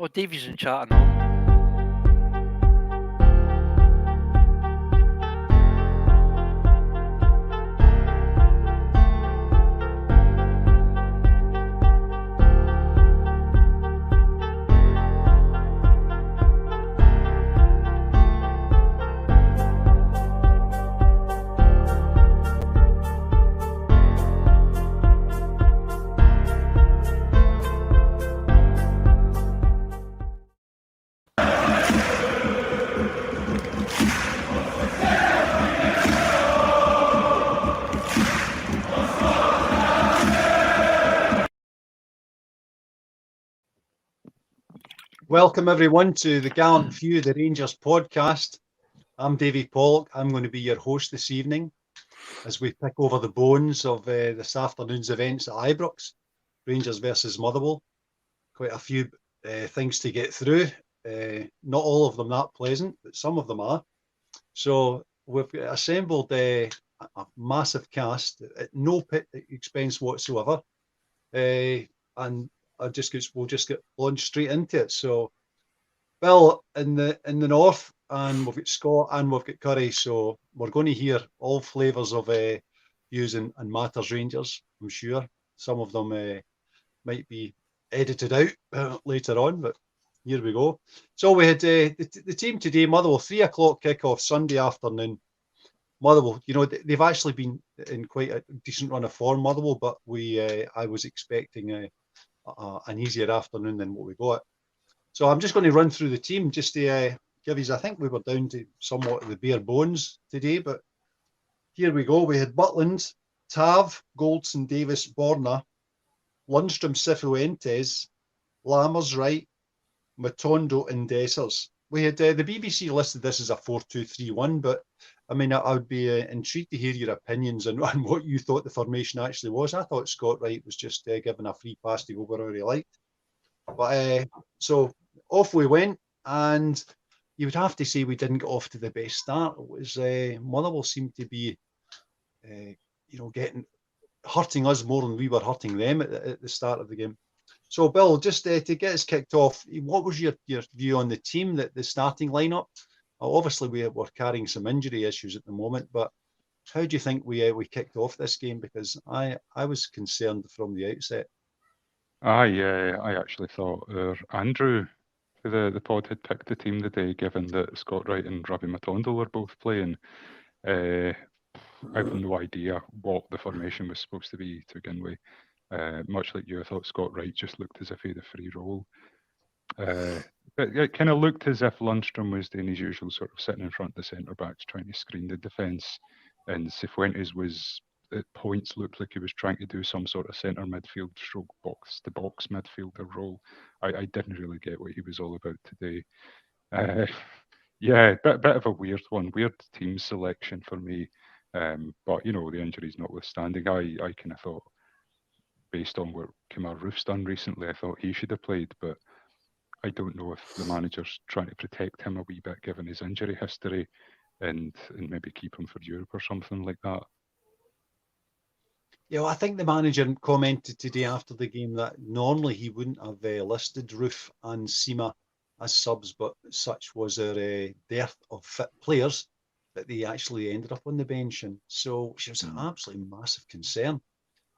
Oh, Davie's in chat and all. Welcome everyone to the Gallant Few, the Rangers podcast. I'm Davie Pollock. I'm going to be your host this evening as we pick over the bones of this afternoon's events at Ibrox, Rangers versus Motherwell. Quite a few things to get through. Not all of them that pleasant, but some of them are. So we've assembled a massive cast at no expense whatsoever. And we'll just get launched straight into it. So Bill in the north, and we've got Scott and we've got Curry. So we're going to hear all flavours of views and matters Rangers. I'm sure some of them might be edited out later on, but here we go. So we had the team today, Motherwell, 3 o'clock kickoff Sunday afternoon. Motherwell, they've actually been in quite a decent run of form, Motherwell, but I was expecting an easier afternoon than what we got. So I'm just going to run through the team just to give you, I think we were down to somewhat of the bare bones today, but here we go. We had Butland, Tav, Goldson, Davis, Borna, Lundstrom, Cifuentes, Lammers, Wright, Matondo and Dessers. We had the BBC listed this as a 4-2-3-1, but I mean, I would be intrigued to hear your opinions on what you thought the formation actually was. I thought Scott Wright was just given a free pass to go wherever he liked. But so off we went, and you would have to say we didn't get off to the best start. It was Motherwell seemed to be, hurting us more than we were hurting them at the start of the game. So, Bill, just to get us kicked off, what was your view on the team, the starting lineup? Obviously, we're carrying some injury issues at the moment, but how do you think we kicked off this game? Because I was concerned from the outset. I actually thought Andrew, who the pod had picked the team today, given that Scott Wright and Robbie Matondo were both playing. I have no idea what the formation was supposed to be to begin with. Much like you, I thought Scott Wright just looked as if he had a free role. But it kind of looked as if Lundstrom was doing his usual sort of sitting in front of the centre-backs trying to screen the defence, and Cifuentes was at points looked like he was trying to do some sort of centre midfield stroke box-to-box midfielder role. I didn't really get what he was all about today. Bit of a weird one, weird team selection for me. But the injuries notwithstanding, I kind of thought, based on what Kemar Roof's done recently, I thought he should have played, but I don't know if the manager's trying to protect him a wee bit given his injury history and maybe keep him for Europe or something like that. Yeah, well, I think the manager commented today after the game that normally he wouldn't have listed Roof and Sima as subs, but such was their dearth of fit players that they actually ended up on the bench. And so it was an absolutely massive concern.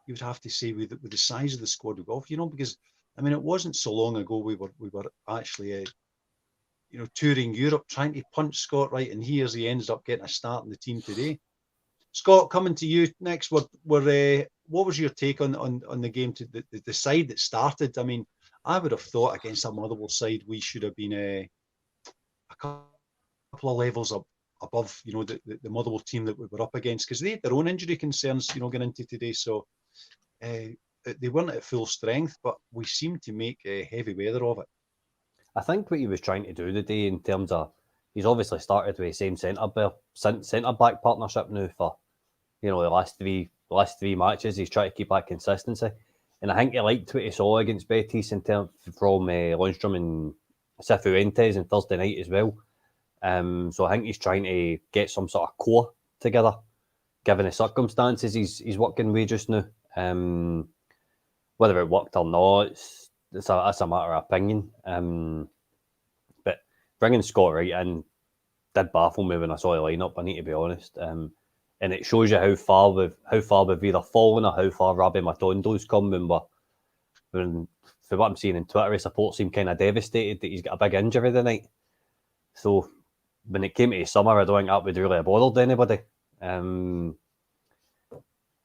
You would have to say with the size of the squad we got, because I mean, it wasn't so long ago we were actually, touring Europe trying to punch Scott Wright, and he ends up getting a start in the team today. Scott, coming to you next. What was your take on the game to the side that started? I mean, I would have thought against a Motherwell side we should have been a couple of levels above, the Motherwell team that we were up against, because they had their own injury concerns, going into today. So they weren't at full strength, but we seemed to make heavy weather of it. I think what he was trying to do today, in terms of, he's obviously started with the same centre-back partnership now for, the last three matches. He's trying to keep that consistency, and I think he liked what he saw against Betis in terms from Lundstrom and Cifuentes on Thursday night as well. So I think he's trying to get some sort of core together, given the circumstances he's working with just now. Whether it worked or not, that's a matter of opinion. But bringing Scott Wright in did baffle me when I saw the lineup. I need to be honest. And it shows you how far we've either fallen or how far Robbie Matondo's come when for what I'm seeing in Twitter, his support seemed kind of devastated that he's got a big injury tonight. So when it came to summer, I don't think that would really have bothered anybody. I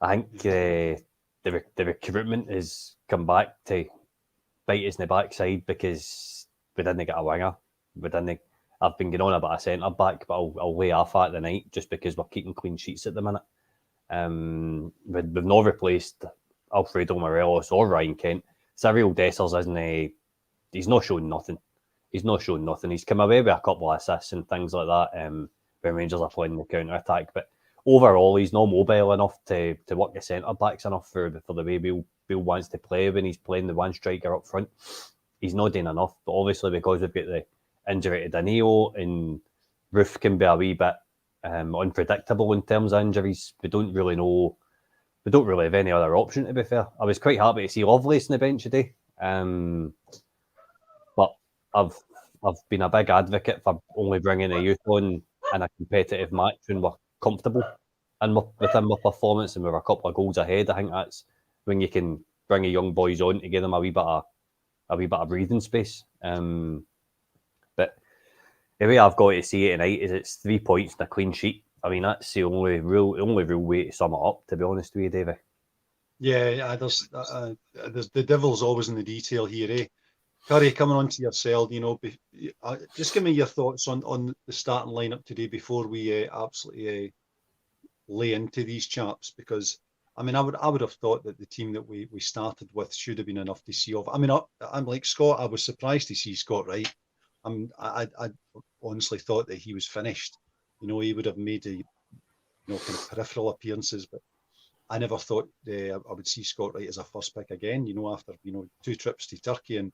think the recruitment has come back to bite us in the backside because we didn't get a winger. I've been going on about a centre back, but I'll lay off that tonight just because we're keeping clean sheets at the minute. We've not replaced Alfredo Morelos or Ryan Kent. Cyril Dessers isn't. He's not showing nothing. He's come away with a couple of assists and things like that when Rangers are playing the counter attack. But overall, he's not mobile enough to work the centre backs enough for the way Bill wants to play when he's playing the one striker up front. He's not doing enough. But obviously, because we've got the injury to Danilo and Roof can be a wee bit unpredictable in terms of injuries, we don't really know. We don't really have any other option, to be fair. I was quite happy to see Lovelace on the bench today. But I've been a big advocate for only bringing a youth on in a competitive match when we're comfortable and within my performance and we're a couple of goals ahead. I think that's when you can bring the young boys on to give them a wee bit of breathing space. But the way I've got to see it tonight is it's 3 points and a clean sheet. I mean, that's the only real way to sum it up, to be honest with you, Davie. Yeah, there's the devil's always in the detail here, eh? Curry, coming on to yourself, just give me your thoughts on the starting lineup today before we absolutely lay into these chaps, because I mean, I would have thought that the team that we started with should have been enough to see off. I mean, I'm like Scott. I was surprised to see Scott Wright. I honestly thought that he was finished. He would have made kind of peripheral appearances, but I never thought I would see Scott Wright as a first pick again. After 2 trips to Turkey and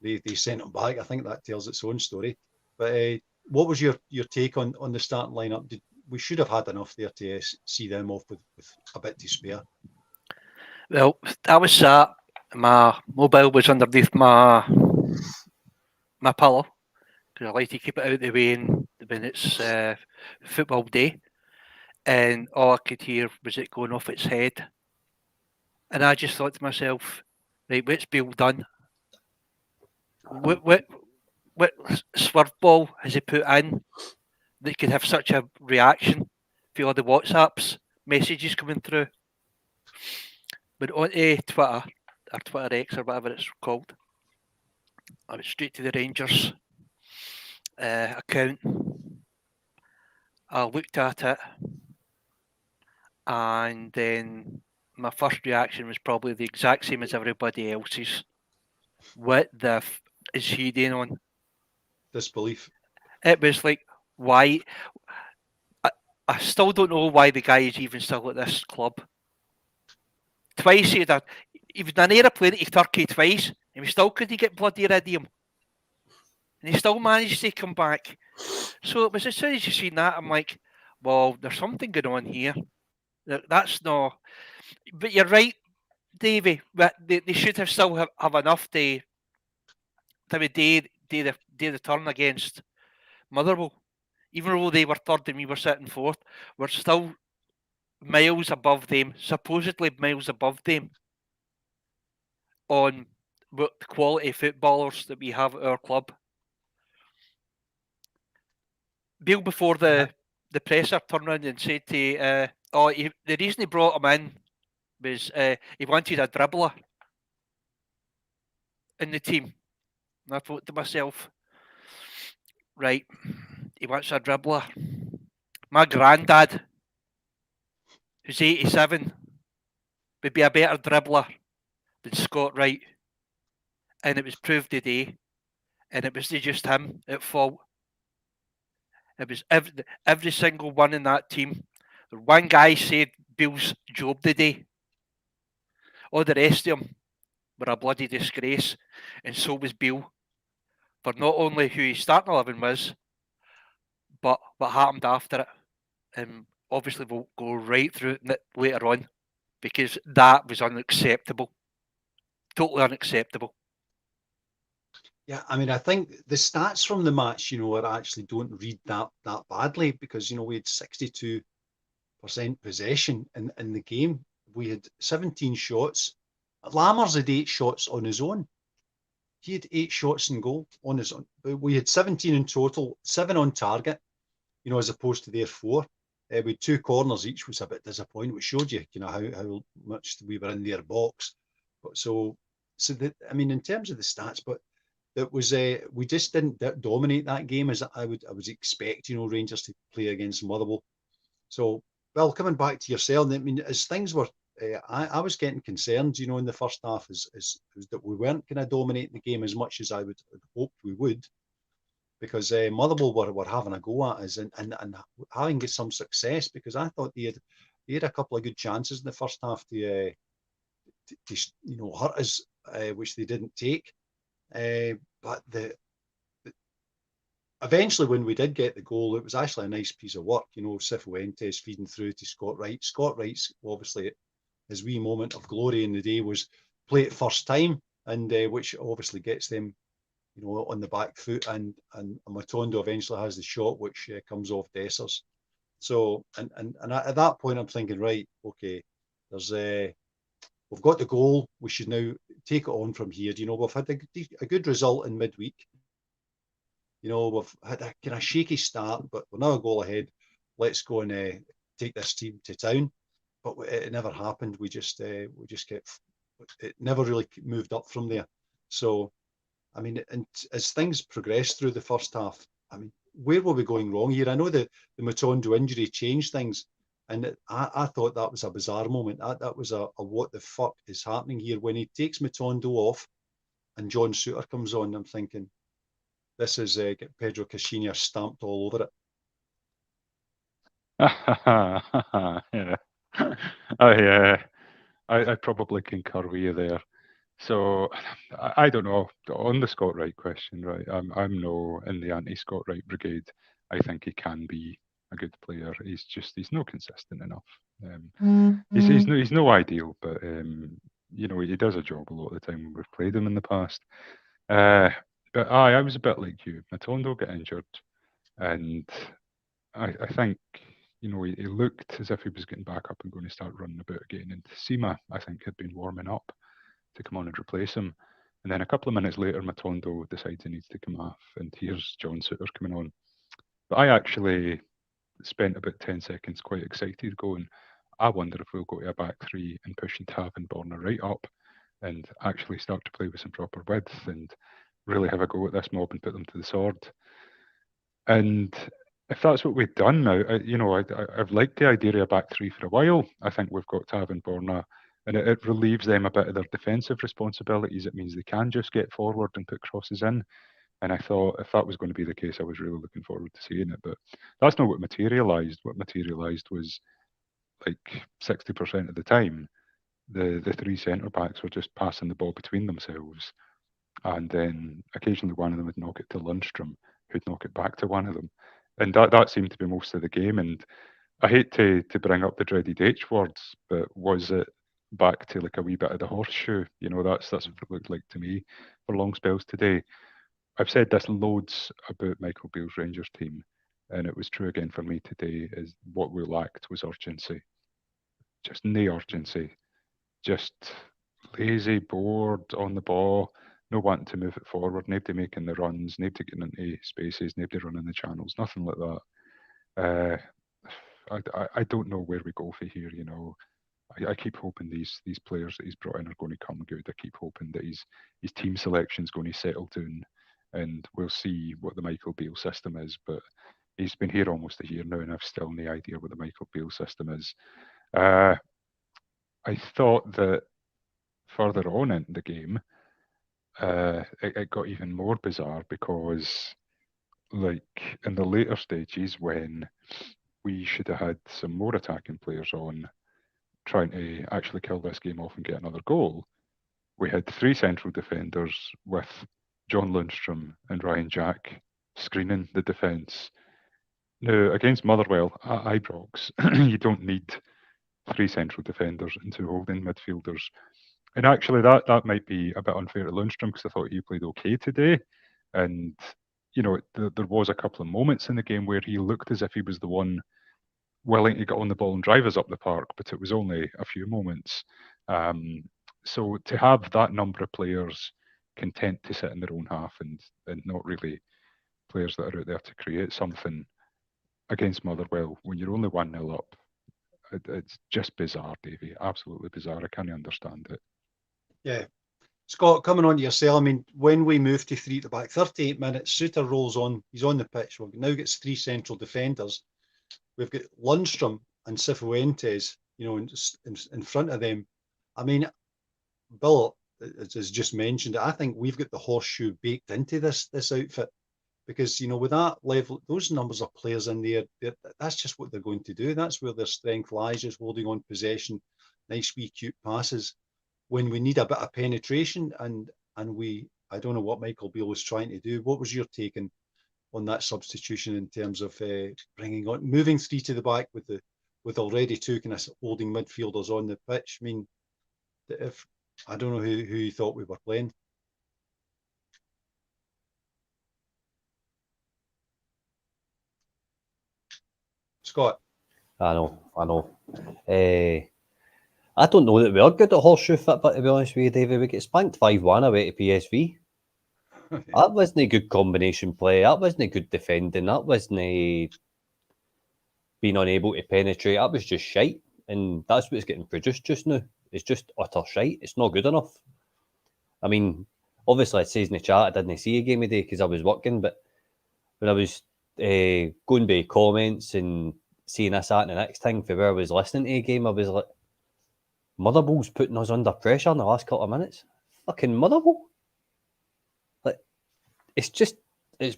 they sent him back. I think that tells its own story. But what was your take on the starting lineup? We should have had enough there to see them off with a bit to spare. Well, I was sat. My mobile was underneath my pillow because I like to keep it out of the way when it's football day, and all I could hear was it going off its head, and I just thought to myself, right, what's Bill done? What swerve ball has he put in that could have such a reaction for all the WhatsApps messages coming through? But onto Twitter, or Twitter X, or whatever it's called, I went straight to the Rangers account. I looked at it, and then my first reaction was probably the exact same as everybody else's. What the f is he doing on? Disbelief. It was like, why? I still don't know why the guy is even still at this club. Twice he was in an aeroplane to Turkey twice, and we still couldn't get bloody rid of him. And he still managed to come back. So it was as soon as you seen that, I'm like, well, there's something going on here. That's not. But you're right, Davie. They should have still have enough to day the turn against Motherwell. Even though they were third and we were sitting fourth, we're still miles above them, supposedly miles above them, on what the quality footballers that we have at our club. Bill, before the presser, turned around and said to the reason he brought him in was he wanted a dribbler in the team. And I thought to myself, right, he wants a dribbler. My granddad, who's 87, would be a better dribbler than Scott Wright. And it was proved today. And it was just him at fault. It was every single one in that team. One guy saved Bill's job today. All the rest of them were a bloody disgrace. And so was Bill. For not only who his starting 11 was, but what happened after it. And obviously we'll go right through it later on, because that was unacceptable. Totally unacceptable. Yeah, I mean, I think the stats from the match, are actually don't read that badly because we had 62% possession in the game. We had 17 shots. Lammers had 8 shots on his own. He had 8 shots in goal on his own. We had 17 in total, 7 on target, as opposed to their 4. We had 2 corners each, was a bit disappointing, which showed you, how much we were in their box. But I mean, in terms of the stats, but it was we just didn't dominate that game as I would expect, Rangers to play against Motherwell. So, well, coming back to yourself, I mean, as things were, I was getting concerned, in the first half, is that we weren't going to dominate the game as much as I would hoped we would, because Motherwell were having a go at us and having some success, because I thought they had a couple of good chances in the first half to hurt us, which they didn't take. But eventually, when we did get the goal, it was actually a nice piece of work. Cifuentes feeding through to Scott Wright. Scott Wright's obviously his wee moment of glory in the day was play it first time, and which obviously gets them, on the back foot. And Matondo eventually has the shot, which comes off Dessers. So, and at that point, I'm thinking, right, okay, there's we've got the goal. We should now take it on from here. We've had a good result in midweek. We've had a kind of shaky start, but we're now a goal ahead. Let's go and take this team to town. But it never happened. We just kept. It never really moved up from there. So, I mean, and as things progressed through the first half, I mean, where were we going wrong here? I know that the Matondo injury changed things, and I thought that was a bizarre moment. That was a what the fuck is happening here? When he takes Matondo off and John Souttar comes on, I'm thinking, this is get Pedro Caixinha stamped all over it. Yeah. I probably concur with you there. So I don't know. On the Scott Wright question, right? I'm no in the anti-Scott Wright brigade. I think he can be a good player. He's not consistent enough. He's no ideal, but he does a job a lot of the time when we've played him in the past. But I was a bit like you. Matondo got injured, and I think he looked as if he was getting back up and going to start running about again. And Sima, I think, had been warming up to come on and replace him. And then a couple of minutes later, Matondo decides he needs to come off, and here's John Souttar coming on. But I actually spent about 10 seconds quite excited, going, I wonder if we'll go to a back 3 and push Tav and Borna right up and actually start to play with some proper width and really have a go at this mob and put them to the sword. And if that's what we've done now, I've liked the idea of a back 3 for a while. I think we've got Tav and Borna, and it relieves them a bit of their defensive responsibilities. It means they can just get forward and put crosses in. And I thought if that was going to be the case, I was really looking forward to seeing it. But that's not what materialised. What materialised was like 60% of the time, the 3 centre backs were just passing the ball between themselves. And then occasionally one of them would knock it to Lundstrom, who'd knock it back to one of them. And that seemed to be most of the game. And I hate to bring up the dreaded H words, but was it back to like a wee bit of the horseshoe? That's what it looked like to me for long spells today. I've said this loads about Michael Beale's Rangers team, and it was true again for me today, is what we lacked was urgency. Just no urgency. Just lazy, bored on the ball, no wanting to move it forward, nobody making the runs, nobody getting into spaces, nobody running the channels, nothing like that. I don't know where we go for here, I keep hoping these players that he's brought in are going to come good. I keep hoping that his team selection is going to settle down, and we'll see what the Michael Beale system is. But he's been here almost a year now, and I've still no idea what the Michael Beale system is. I thought that further on in the game, it got even more bizarre because, like, in the later stages when we should have had some more attacking players on, trying to actually kill this game off and get another goal, we had 3 central defenders with John Lundstrom and Ryan Jack screening the defence. Now, against Motherwell at Ibrox, you don't need 3 central defenders and 2 holding midfielders. And actually, that might be a bit unfair to Lundstrom because I thought he played okay today. And, there was a couple of moments in the game where he looked as if he was the one willing to get on the ball and drive us up the park, but it was only a few moments. So to have that number of players content to sit in their own half and not really players that are out there to create something against Motherwell when you're only 1-0 up, it's just bizarre, Davie. Absolutely bizarre. I can't understand it. Yeah. Scott, coming on to yourself, I mean, when we move to 3 at the back, 38 minutes, Suter rolls on, he's on the pitch. We've now got 3 central defenders. We've got Lundstrom and Cifuentes, in front of them. I mean, Bill, as just mentioned, I think we've got the horseshoe baked into this outfit because, with that level, those numbers of players in there, that's just what they're going to do. That's where their strength lies, just holding on possession, nice wee cute passes. When we need a bit of penetration and I don't know what Michael Beale was trying to do. What was your take on that substitution in terms of moving 3 to the back with already 2 kind of holding midfielders on the pitch? I mean, if I don't know who you thought we were playing. Scott. I know. I don't know that we are good at horseshoe fit, but to be honest with you, David, we get spanked 5-1 away to PSV. That wasn't a good combination play. That wasn't good defending. That wasn't being unable to penetrate. That was just shite. And that's what's getting produced just now. It's just utter shite. It's not good enough. I mean, obviously, it says in the chat I didn't see a game today because I was working, but when I was going by comments and seeing this, that, and the next thing for where I was listening to a game, I was like, Motherwell's putting us under pressure in the last couple of minutes. Fucking Motherwell. Like, it's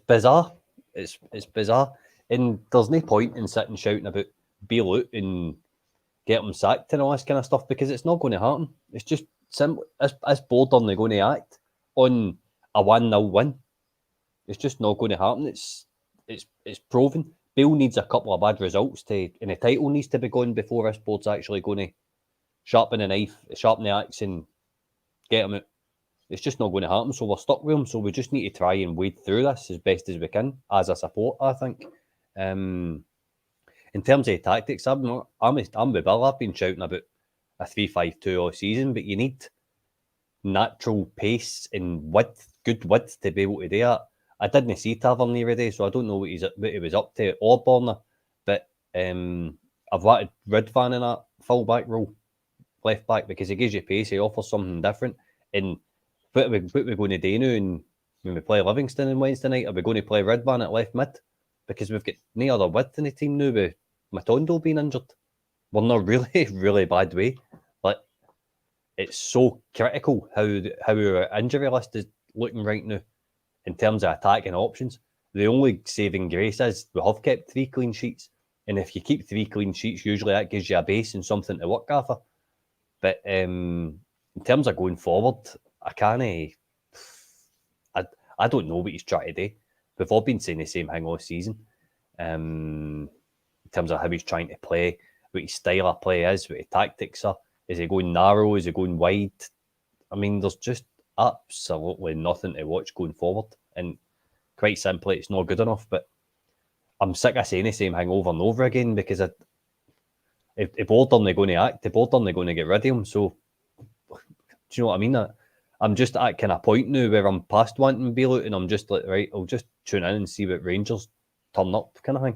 bizarre. It's bizarre. And there's no point in sitting shouting about bail out and get them sacked and all this kind of stuff because it's not going to happen. It's just simple. As bored on they're going to act on a 1-0 win. It's just not going to happen. It's proven. Bale needs a couple of bad results and the title needs to be gone before this board's actually going to sharpen the knife, sharpen the axe and get him out. It's just not going to happen. So we're stuck with him. So we just need to try and wade through this as best as we can as a support, I think. In terms of tactics, I'm with Bill. I've been shouting about a 3-5-2 all season, but you need natural pace and good width to be able to do that. I didn't see Tavernier today, so I don't know what he was up to or Borna, but I've wanted Ridvan in that full back role, left back, because he gives you pace, he offers something different. And what we're going to do now, and when we play Livingston on Wednesday night, are we going to play Ridvan at left mid? Because we've got no other width in the team now with Matondo being injured. We're in a really, really bad way. Like, it's so critical how our injury list is looking right now in terms of attacking options. The only saving grace is we have kept 3 clean sheets. And if you keep 3 clean sheets, usually that gives you a base and something to work after. But in terms of going forward, I don't know what he's trying to do. We've all been saying the same thing all season. In terms of how he's trying to play, what his style of play is, what his tactics are. Is he going narrow? Is he going wide? I mean, there's just absolutely nothing to watch going forward. And quite simply, it's not good enough. But I'm sick of saying the same thing over and over again because if Borden they're going to act, if Borden they're going to get rid of him. So, do you know what I mean? I'm just at kind of point now where I'm past wanting Bale out and I'm just like, right, I'll just tune in and see what Rangers turn up kind of thing.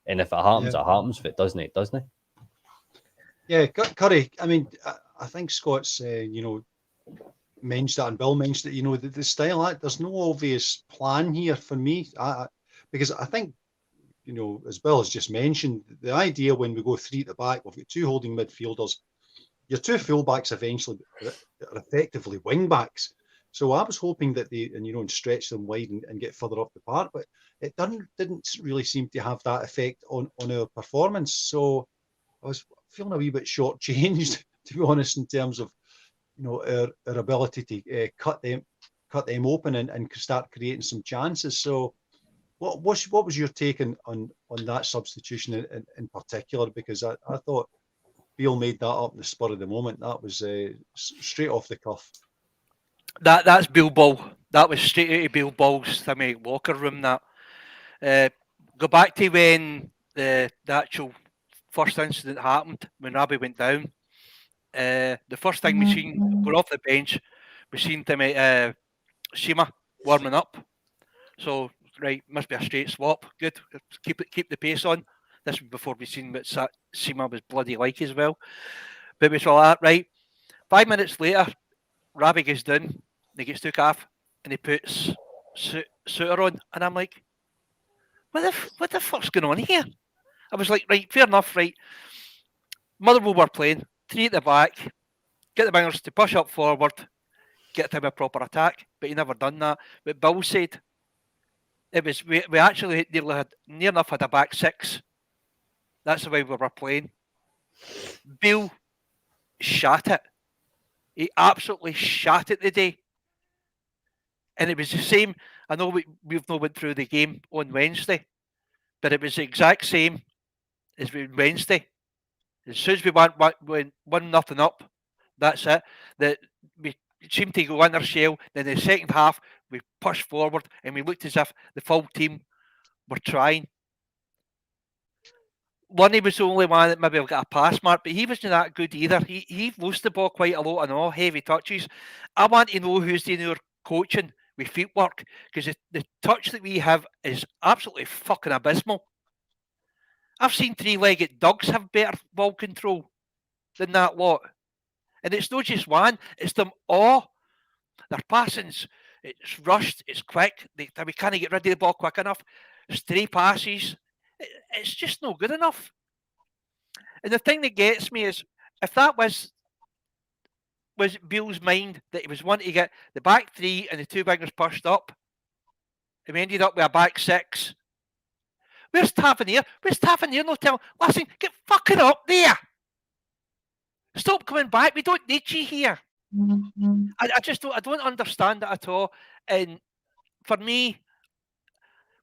And if it happens, it happens. If it doesn't, it doesn't. Yeah, Curry, I mean, I think Scott's, mentioned that and Bill mentioned that, the style, there's no obvious plan here for me. Because I think, as Bill has just mentioned, the idea when we go 3 at the back, we've got 2 holding midfielders, your 2 fullbacks eventually are effectively wing backs. So I was hoping that they, and stretch them wide and get further up the park, but it didn't really seem to have that effect on our performance. So I was feeling a wee bit shortchanged, to be honest, in terms of our ability to cut them open and start creating some chances. So what was your take on that substitution in particular? Because I thought Beale made that up in the spur of the moment. That was straight off the cuff. That's Bill Ball. That was straight out of Bill Ball's locker room. That go back to when the actual first incident happened when Robbie went down. The first thing we seen got off the bench, we seen them at Shima warming up. So right, must be a straight swap. Good, keep the pace on. This was before we seen what Shima was bloody like as well. But we saw that right. 5 minutes later, Robbie goes down. He gets took off, and he puts Suter on, and I'm like, what the fuck's going on here? I was like, right, fair enough, right. Motherwell were playing 3 at the back, get the wingers to push up forward, get them a proper attack, but he never done that. But Bill said it was we actually nearly had near enough had a back 6. That's the way we were playing. Bill shat it. He absolutely shat it the day. And it was the same. I know we've not went through the game on Wednesday, but it was the exact same as Wednesday. As soon as we went 1-0 up, that's it. That we seemed to go in our shell. Then in the second half, we pushed forward and we looked as if the full team were trying. Lunny was the only one that maybe got a pass mark, but he wasn't that good either. He lost the ball quite a lot and all heavy touches. I want to know who's doing our coaching with footwork, because the touch that we have is absolutely fucking abysmal. I've seen 3-legged dogs have better ball control than that lot. And it's not just one, it's them all. Their passing's, it's rushed, it's quick, we can't get rid of the ball quick enough. Stray passes, it's just not good enough. And the thing that gets me is, if that was Beale's mind, that he was wanting to get the back 3 and the 2 wingers pushed up, and we ended up with a back 6. Where's Tavernier? Where's Tavernier? No tell. Listen, get fucking up there. Stop coming back. We don't need you here. I just don't understand it at all. And for me,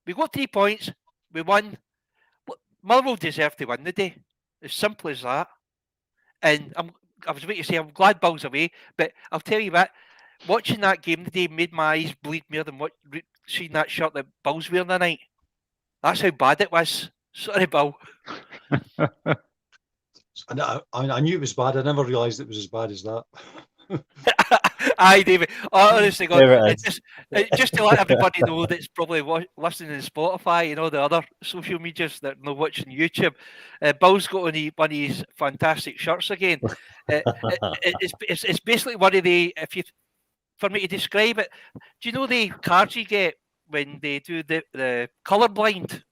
we got 3 points. We won. Motherwell deserved to win the day. As simple as that. And I was about to say, I'm glad Bill's away, but I'll tell you what, watching that game today made my eyes bleed more than seeing that shirt that Bill's wearing tonight. That's how bad it was. Sorry, Bill. And I knew it was bad. I never realised it was as bad as that. Aye, David. Honestly, God, There it just to let everybody know that's probably listening to Spotify and all the other social medias that are not watching YouTube, Bill's got on one of his fantastic shirts again. It's basically one of the, for me to describe it, do you know the cards you get when they do the colourblind?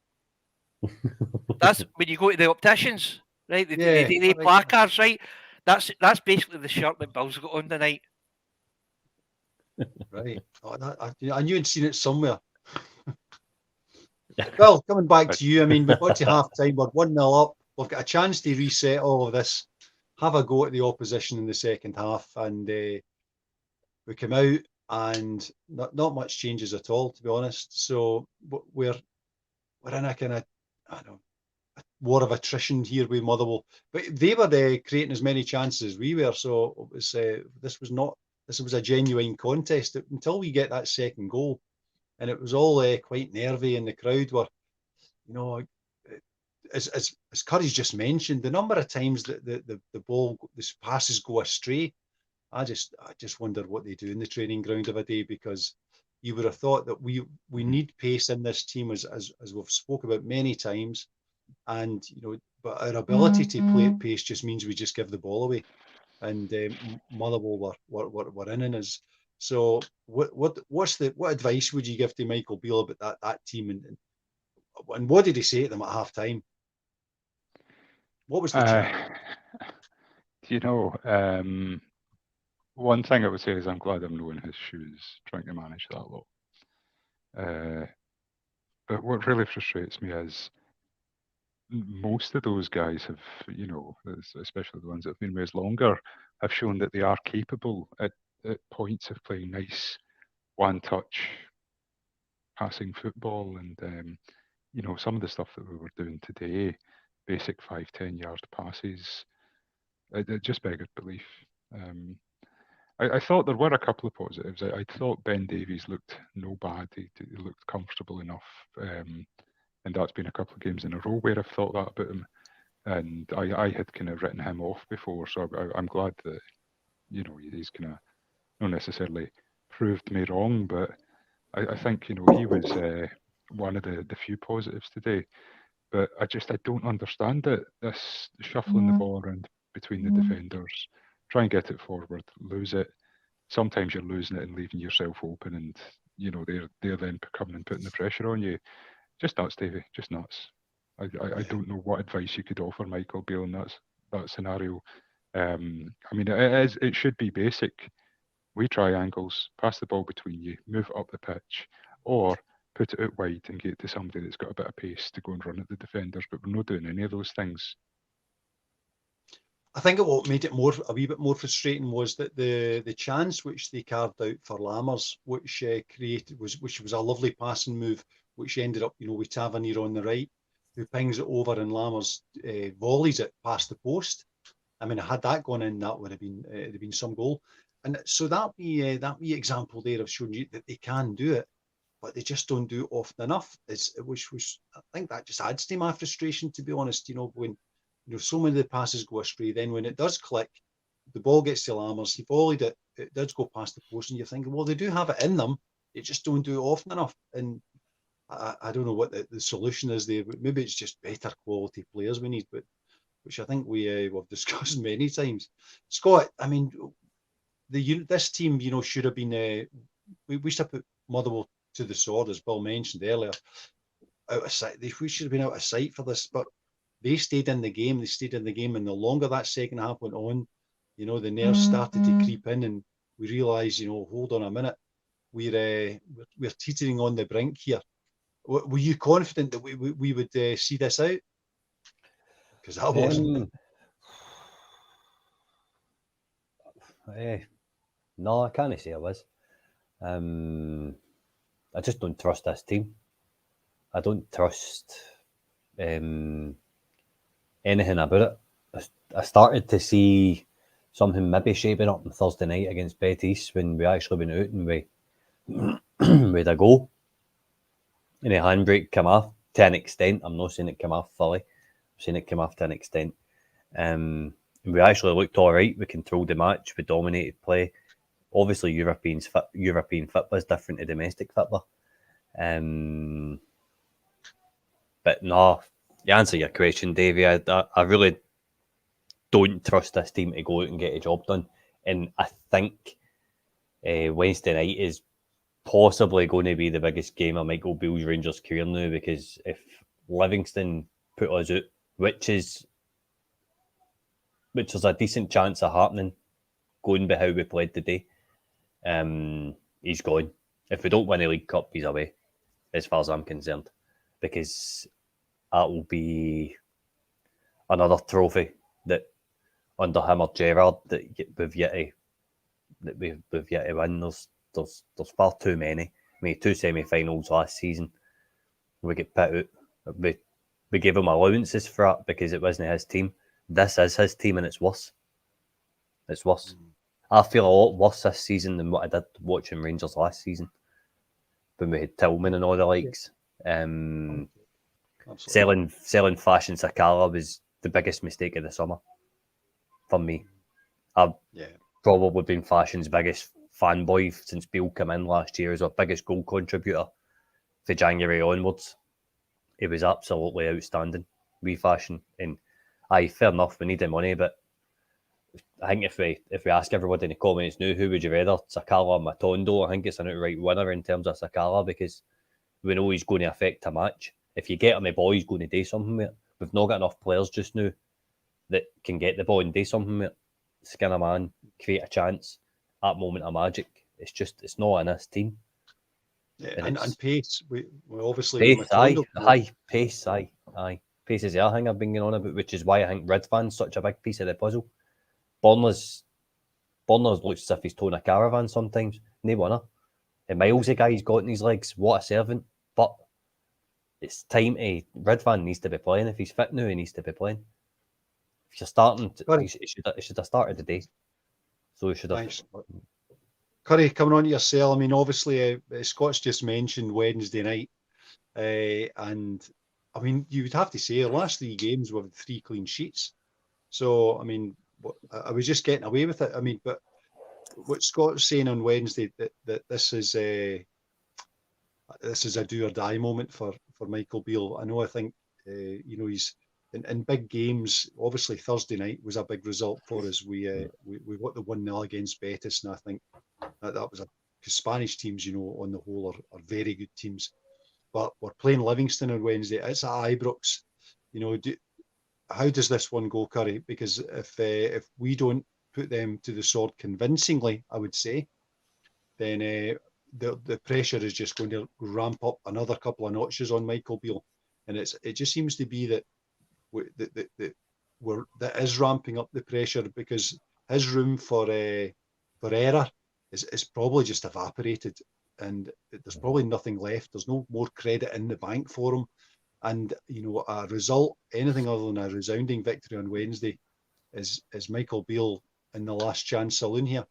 That's when you go to the opticians, right? They placards, right? That's basically the shirt that Bill's got on tonight. Right. Oh, I knew I'd seen it somewhere. Well, coming back to you, I mean, we got to half time, we're 1-0 up. We've got a chance to reset all of this, have a go at the opposition in the second half, and we come out and not much changes at all, to be honest. So we're in a kind of, I don't know, a war of attrition here with Motherwell, but they were creating as many chances as we were. So it was this was a genuine contest until we get that second goal, and it was all quite nervy, and the crowd were, you know, as Curry's just mentioned, the number of times that the ball, the passes go astray. I just wonder what they do in the training ground of a day, because you would have thought that we need pace in this team, as we've spoke about many times, and you know, but our ability to play at pace just means we just give the ball away, and Motherwell were in us. So what advice would you give to Michael Beale about that team, and what did he say to them at half time? What was the chat? You know, one thing I would say is I'm glad I'm not in his shoes trying to manage that lot. But what really frustrates me is most of those guys have, you know, especially the ones that have been with us longer, have shown that they are capable at points of playing nice one-touch passing football. And, you know, some of the stuff that we were doing today, basic 5-10 yard passes, it just beggared belief. I thought there were a couple of positives. I thought Ben Davies looked no bad. He looked comfortable enough. And that's been a couple of games in a row where I've thought that about him. And I had kind of written him off before. So I'm glad that, he's kind of not necessarily proved me wrong, but I think, he was one of the few positives today. But I don't understand it. This shuffling the ball around between the defenders, try and get it forward, lose it. Sometimes you're losing it and leaving yourself open, and they're then coming and putting the pressure on you. Just nuts, Davie. Just nuts. I don't know what advice you could offer Michael Beale in that scenario. I mean, it should be basic. We triangles, pass the ball between you, move it up the pitch, or put it out wide and get it to somebody that's got a bit of pace to go and run at the defenders. But we're not doing any of those things. I think what made it a wee bit more frustrating was that the chance which they carved out for Lammers, which which was a lovely passing move, which ended up, with Tavernier on the right, who pings it over and Lammers volleys it past the post. I mean, had that gone in, that would have been some goal. And so that wee example there of showing you that they can do it, but they just don't do it often enough. Which I think that just adds to my frustration, to be honest. When so many of the passes go astray, then when it does click, the ball gets to Lammers, he volleyed it, it does go past the post, and you're thinking, well, they do have it in them, they just don't do it often enough. And I don't know what the solution is there, but maybe it's just better quality players we need, but which I think we've discussed many times. Scott, I mean, this team, should have been. We should have put Motherwell to the sword, as Bill mentioned earlier. Out of sight, we should have been out of sight for this, but they stayed in the game. They stayed in the game, and the longer that second half went on, the nerves started to creep in, and we realised, hold on a minute, we're teetering on the brink here. Were you confident that we would see this out? Because I wasn't. No, I can't say I was. I just don't trust this team. I don't trust anything about it. I started to see something maybe shaping up on Thursday night against Betis when we actually went out and we had a goal. And a handbrake came off to an extent. I'm not saying it came off fully. I'm saying it came off to an extent. And we actually looked all right. We controlled the match. We dominated play. Obviously, European football is different to domestic football. But no, to answer your question, Davey, I really don't trust this team to go out and get a job done. And I think Wednesday night is possibly going to be the biggest game of Michael Beale's Rangers career now, because if Livingston put us out, which is a decent chance of happening, going by how we played today, he's gone. If we don't win a League Cup, he's away, as far as I'm concerned, because that will be another trophy that under him or Gerrard that we've yet to win. There's far too many. I mean, 2 semi-finals last season. We get put out. We gave him allowances for that because it wasn't his team. This is his team, and it's worse. It's worse. I feel a lot worse this season than what I did watching Rangers last season when we had Tillman and all the likes. Selling Fashion Sakala was the biggest mistake of the summer for me. I've probably been Fashion's biggest fanboy since Beale came in last year as our biggest goal contributor for January onwards. It was absolutely outstanding, wee Fashion. And fair enough, we need the money, but I think if we ask everybody in the comments now, who would you rather, Sakala or Matondo? I think it's an outright winner in terms of Sakala, because we know he's going to affect a match. If you get him the ball, he's going to do something with it. We've not got enough players just now that can get the ball and do something with it. Skin a man, create a chance, that moment of magic. It's not in this team. Yeah, and pace. We obviously pace, pace, aye. Pace is the other thing I've been going on about, which is why I think Ridvan's such a big piece of the puzzle. Bornless looks as if he's towing a caravan sometimes. No winner. The miles the guy's got in his legs, what a servant. But it's time to... Ridvan needs to be playing. If he's fit now, he needs to be playing. if you're starting, Curry. he should have started the day. So he should have. Thanks. Curry, coming on to yourself, I mean, obviously, Scott's just mentioned Wednesday night. And, I mean, you would have to say the last 3 games with 3 clean sheets. So, I mean, I was just getting away with it. I mean, but what Scott's saying on Wednesday, that this is a do or die moment for Michael Beale. I know, I think, he's in big games. Obviously, Thursday night was a big result for us. We got the 1-0 against Betis, and I think that was because Spanish teams, on the whole, are very good teams. But we're playing Livingston on Wednesday. It's at Ibrox. How does this one go, Curry? Because if we don't put them to the sword convincingly, I would say, then the pressure is just going to ramp up another couple of notches on Michael Beale, and it just seems to be that that is ramping up the pressure, because his room for error is probably just evaporated, and there's probably nothing left. There's no more credit in the bank for him, and a result, anything other than a resounding victory on Wednesday, is Michael Beale in the last chance saloon here.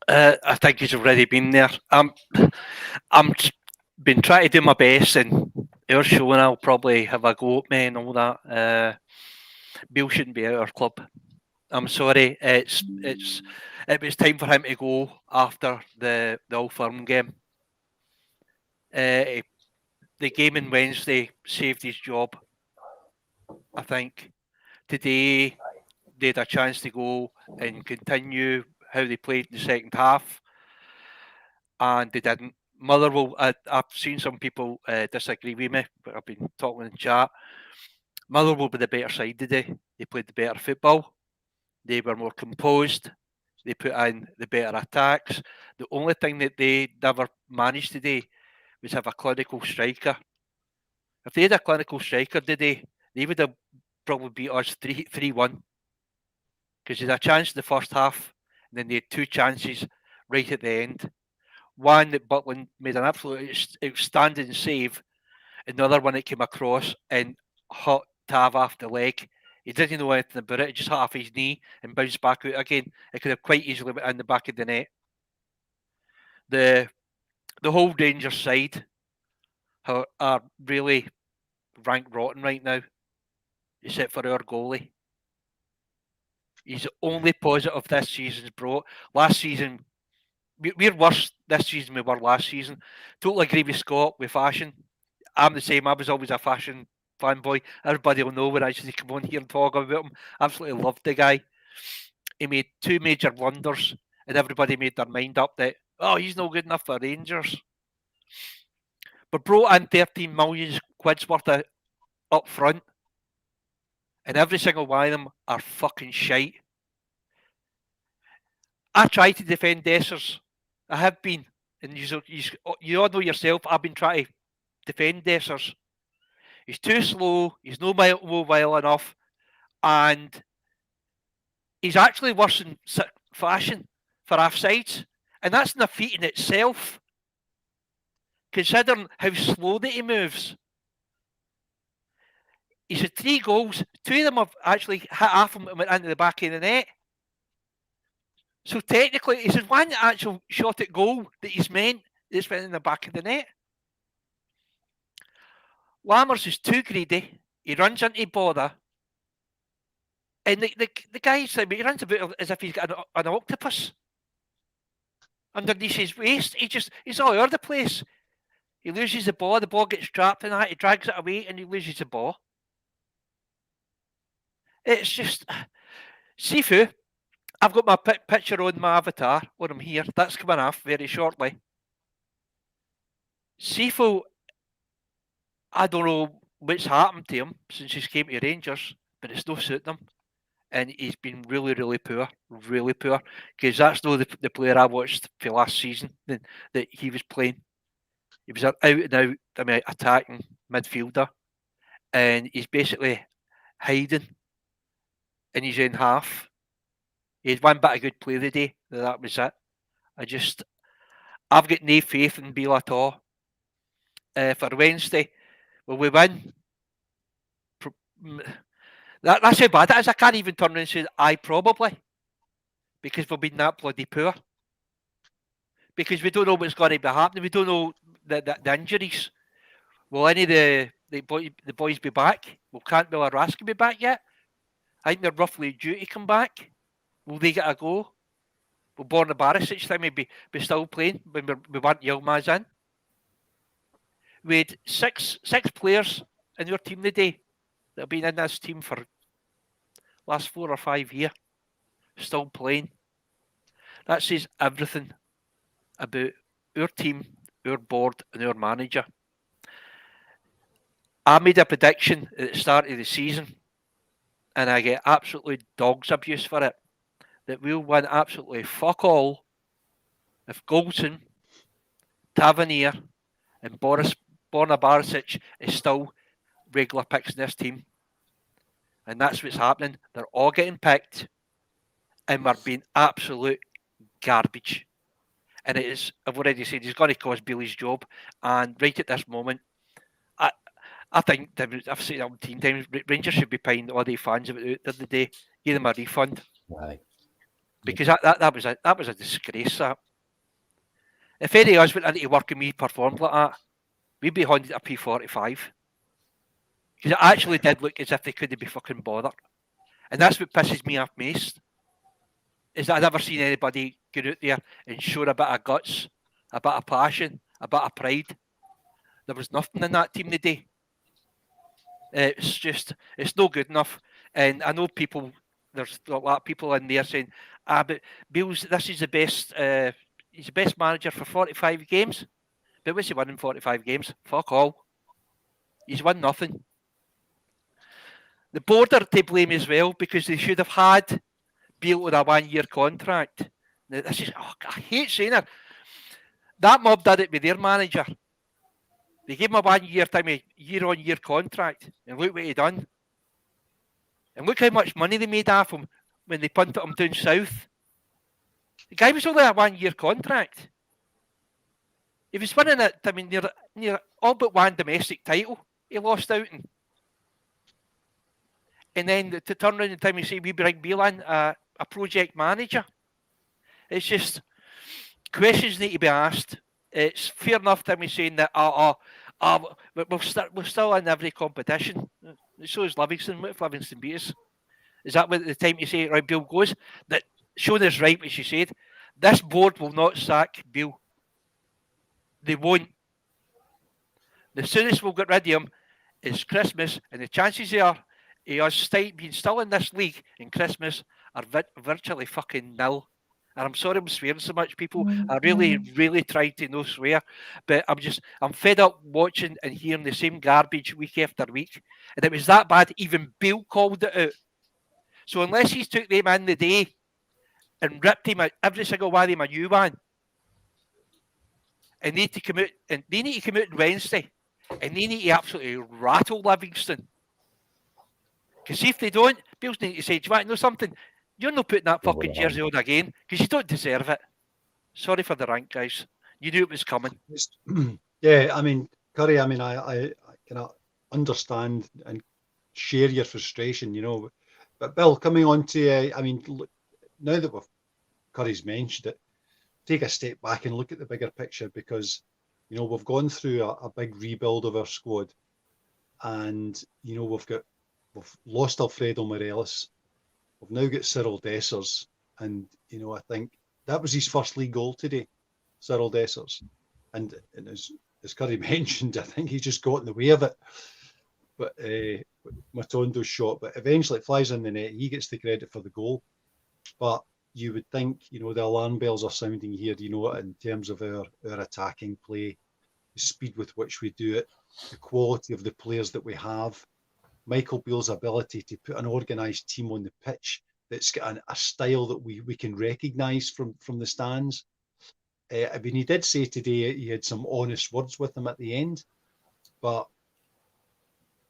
I think he's already been there. I'm been trying to do my best, and our show, and I'll probably have a go at me and all that. Beale shouldn't be at our club. I'm sorry. It was time for him to go after the Old Firm game. The game on Wednesday saved his job. I think today they had a chance to go and continue how they played in the second half, and they didn't. Motherwell, I've seen some people disagree with me, but I've been talking in chat. Motherwell were the better side today. They played the better football. They were more composed. They put in the better attacks. The only thing that they never managed today was have a clinical striker. If they had a clinical striker today, they would have probably beat us 3-1. Because they had a chance in the first half, and then they had 2 chances right at the end. One that Butland made an absolute outstanding save, another one that came across and hit Tav off the leg. He didn't know anything about it. It just hit off his knee and bounced back out again. It could have quite easily went in the back of the net. The whole Rangers side are really rank rotten right now, except for our goalie. He's the only positive this season's brought. Last season, we're worse this season than we were last season. Totally agree with Scott with fashion. I'm the same. I was always a fashion fanboy. Everybody will know when I actually come on here and talk about him. Absolutely loved the guy. He made 2 major blunders, and everybody made their mind up that, he's not good enough for Rangers. But brought in 13 million quid's worth of up front, and every single one of them are fucking shite. I try to defend Dessers. I have been, and you all know yourself, I've been trying to defend Dessers. He's too slow, he's not mobile enough, and he's actually worse in fashion for offsides, and that's an defeat in itself, considering how slow that he moves. He's had 3 goals, 2 of them have actually hit off him and went into the back of the net. So technically, he's had 1 actual shot at goal that he's meant that's went in the back of the net. Lammers is too greedy. He runs into bother. And the guy's like, he runs about as if he's got an octopus underneath his waist. He's all over the place. He loses the ball gets trapped in that, he drags it away and he loses the ball. It's just, Sifu, I've got my picture on my avatar when I'm here. That's coming off very shortly. Sifu, I don't know what's happened to him since he came to Rangers, but it's not suiting him. And he's been really, really poor. Really poor. Because that's not the player I watched for last season that he was playing. He was out and out, attacking midfielder. And he's basically hiding in his own half. He had 1 bit of good play today. That was it. I've got no faith in Beale at all. For Wednesday, will we win? That's how bad it is. I can't even turn around and say, "I probably," because we've been that bloody poor. Because we don't know what's going to be happening. We don't know the injuries. Will any of the boys be back? Will Cantwell or Raskin be back yet? I think they're roughly due to come back. Will they get a go? Will Borna Barisic time be still playing when we weren't Yilmaz in? We had six players in your team today that have been in this team for last 4 or 5 years, still playing. That says everything about our team, our board, and our manager. I made a prediction at the start of the season, and I get absolutely dog's abuse for it, that we'll win absolutely fuck all if Goldson, Tavernier, and Borna Barisic is still regular picks in this team. And that's what's happening. They're all getting picked, and we're being absolute garbage. And it is, I've already said, he's going to cost Billy's job. And right at this moment, I think, I've said it 17 times, Rangers should be paying all the fans about it the other day, give them a refund. Right. Because that was a disgrace. That if any of us went into work and we performed like that, we'd be handed a P45. Because it actually did look as if they couldn't be fucking bothered. And that's what pisses me off most. Is that I've never seen anybody get out there and show a bit of guts, a bit of passion, a bit of pride. There was nothing in that team today. It's no good enough. And I know there's a lot of people in there saying, but Bill's, this is the best, he's the best manager for 45 games. But what's he won in 45 games? Fuck all. He's won nothing. The board are to blame as well, because they should have had Beale with a 1-year contract. Now, this is, I hate saying it. That mob did it with their manager. They gave him a 1-year time, a year-on-year contract, and look what he done. And look how much money they made off him when they punted him down south. The guy was only a 1-year contract. He was winning it, I mean, near all but one domestic title. He lost out in. And then to turn around and time and say we bring Beale in, a project manager. It's just questions need to be asked. It's fair enough to me saying that we're still in every competition. So is Livingston. What if Livingston beat us? Is that what the time you say right Beale goes? That Shona's right what she said. This board will not sack Beale. They won't. The soonest we'll get rid of him is Christmas, and the chances are he has being still in this league in Christmas are virtually fucking nil. And I'm sorry I'm swearing so much, people. I really, really tried to no swear. But I'm fed up watching and hearing the same garbage week after week. And it was that bad, even Beale called it out. So unless he's took them in the day and ripped him out, every single one of them a new one, and they need to come out on Wednesday, and they need to absolutely rattle Livingston. Because if they don't, Beale's need to say, do you want to know something? You're not putting that fucking jersey on again, because you don't deserve it. Sorry for the rant, guys. You knew it was coming. Yeah, I mean, Curry, I mean, I cannot understand and share your frustration, you know. But Bill, coming on to, I mean, look, now that Curry's mentioned it, take a step back and look at the bigger picture, because, you know, we've gone through a big rebuild of our squad, and, you know, we've lost Alfredo Morelos. We've now got Cyril Dessers, and, you know, I think that was his first league goal today, Cyril Dessers. And as Curry mentioned, I think he just got in the way of it. But Matondo's shot, but eventually it flies in the net. He gets the credit for the goal. But you would think, you know, the alarm bells are sounding here, you know, in terms of our attacking play, the speed with which we do it, the quality of the players that we have, Michael Beale's ability to put an organised team on the pitch that's got a style that we can recognise from the stands. I mean, he did say today he had some honest words with him at the end, but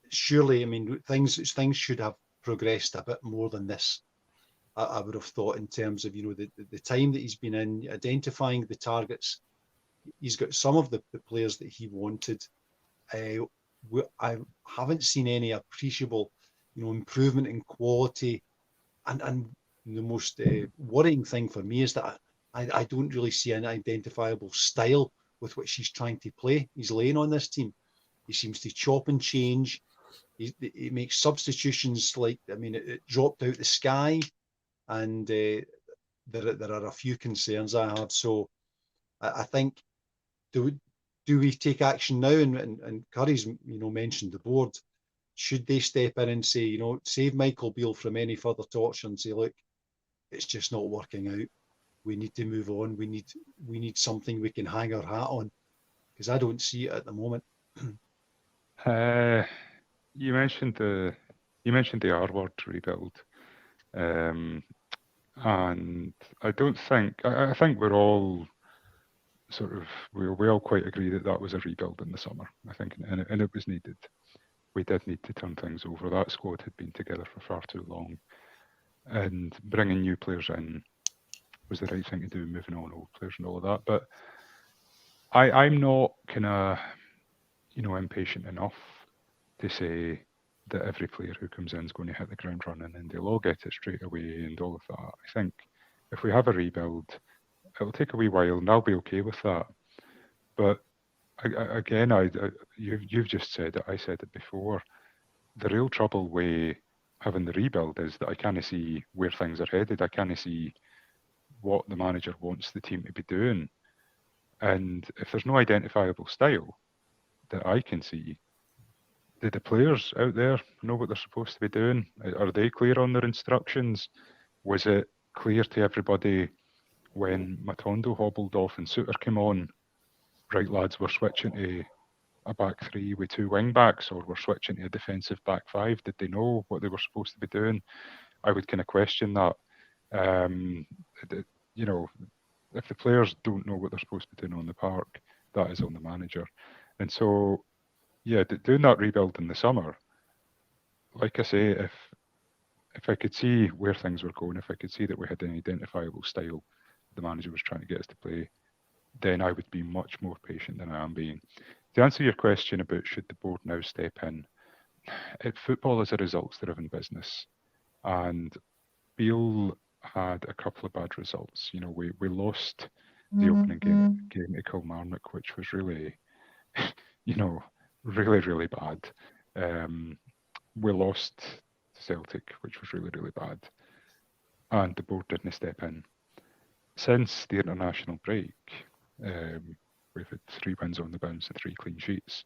surely, I mean, things should have progressed a bit more than this. I would have thought, in terms of, you know, the time that he's been in, identifying the targets. He's got some of the players that he wanted. I haven't seen any appreciable improvement in quality, and the most worrying thing for me is that I don't really see an identifiable style with which he's trying to play. He's laying on this team. He seems to chop and change. He makes substitutions it dropped out the sky, and there are a few concerns I have. So I think, do we take action now? And Curry's mentioned the board. Should they step in and say, save Michael Beale from any further torture and say, look, it's just not working out. We need to move on. We need something we can hang our hat on, because I don't see it at the moment. You mentioned the R word, rebuild, and I don't think I think we're all we all quite agree that was a rebuild in the summer. I think, and it was needed. We did need to turn things over. That squad had been together for far too long, and bringing new players in was the right thing to do, moving on old players and all of that. But I'm not kind of, impatient enough to say that every player who comes in is going to hit the ground running and they'll all get it straight away and all of that. I think if we have a rebuild, it'll take a wee while, and I'll be okay with that. But again, you've just said it. I said it before. The real trouble with having the rebuild is that I can't see where things are headed. I can't see what the manager wants the team to be doing. And if there's no identifiable style that I can see, do the players out there know what they're supposed to be doing? Are they clear on their instructions? Was it clear to everybody when Matondo hobbled off and Suter came on, right lads, we're switching to a back three with two wing backs, or we're switching to a defensive back five? Did they know what they were supposed to be doing? I would kind of question that. If the players don't know what they're supposed to be doing on the park, that is on the manager. And so, yeah, doing that rebuild in the summer, like I say, if I could see where things were going, if I could see that we had an identifiable style the manager was trying to get us to play, then I would be much more patient than I am being. To answer your question about should the board now step in, football is a results-driven business, and Beale had a couple of bad results. We lost the opening game to Kilmarnock, which was really, really, really bad. We lost to Celtic, which was really, really bad, and the board didn't step in. Since the international break, we've had 3 wins on the bounce and 3 clean sheets.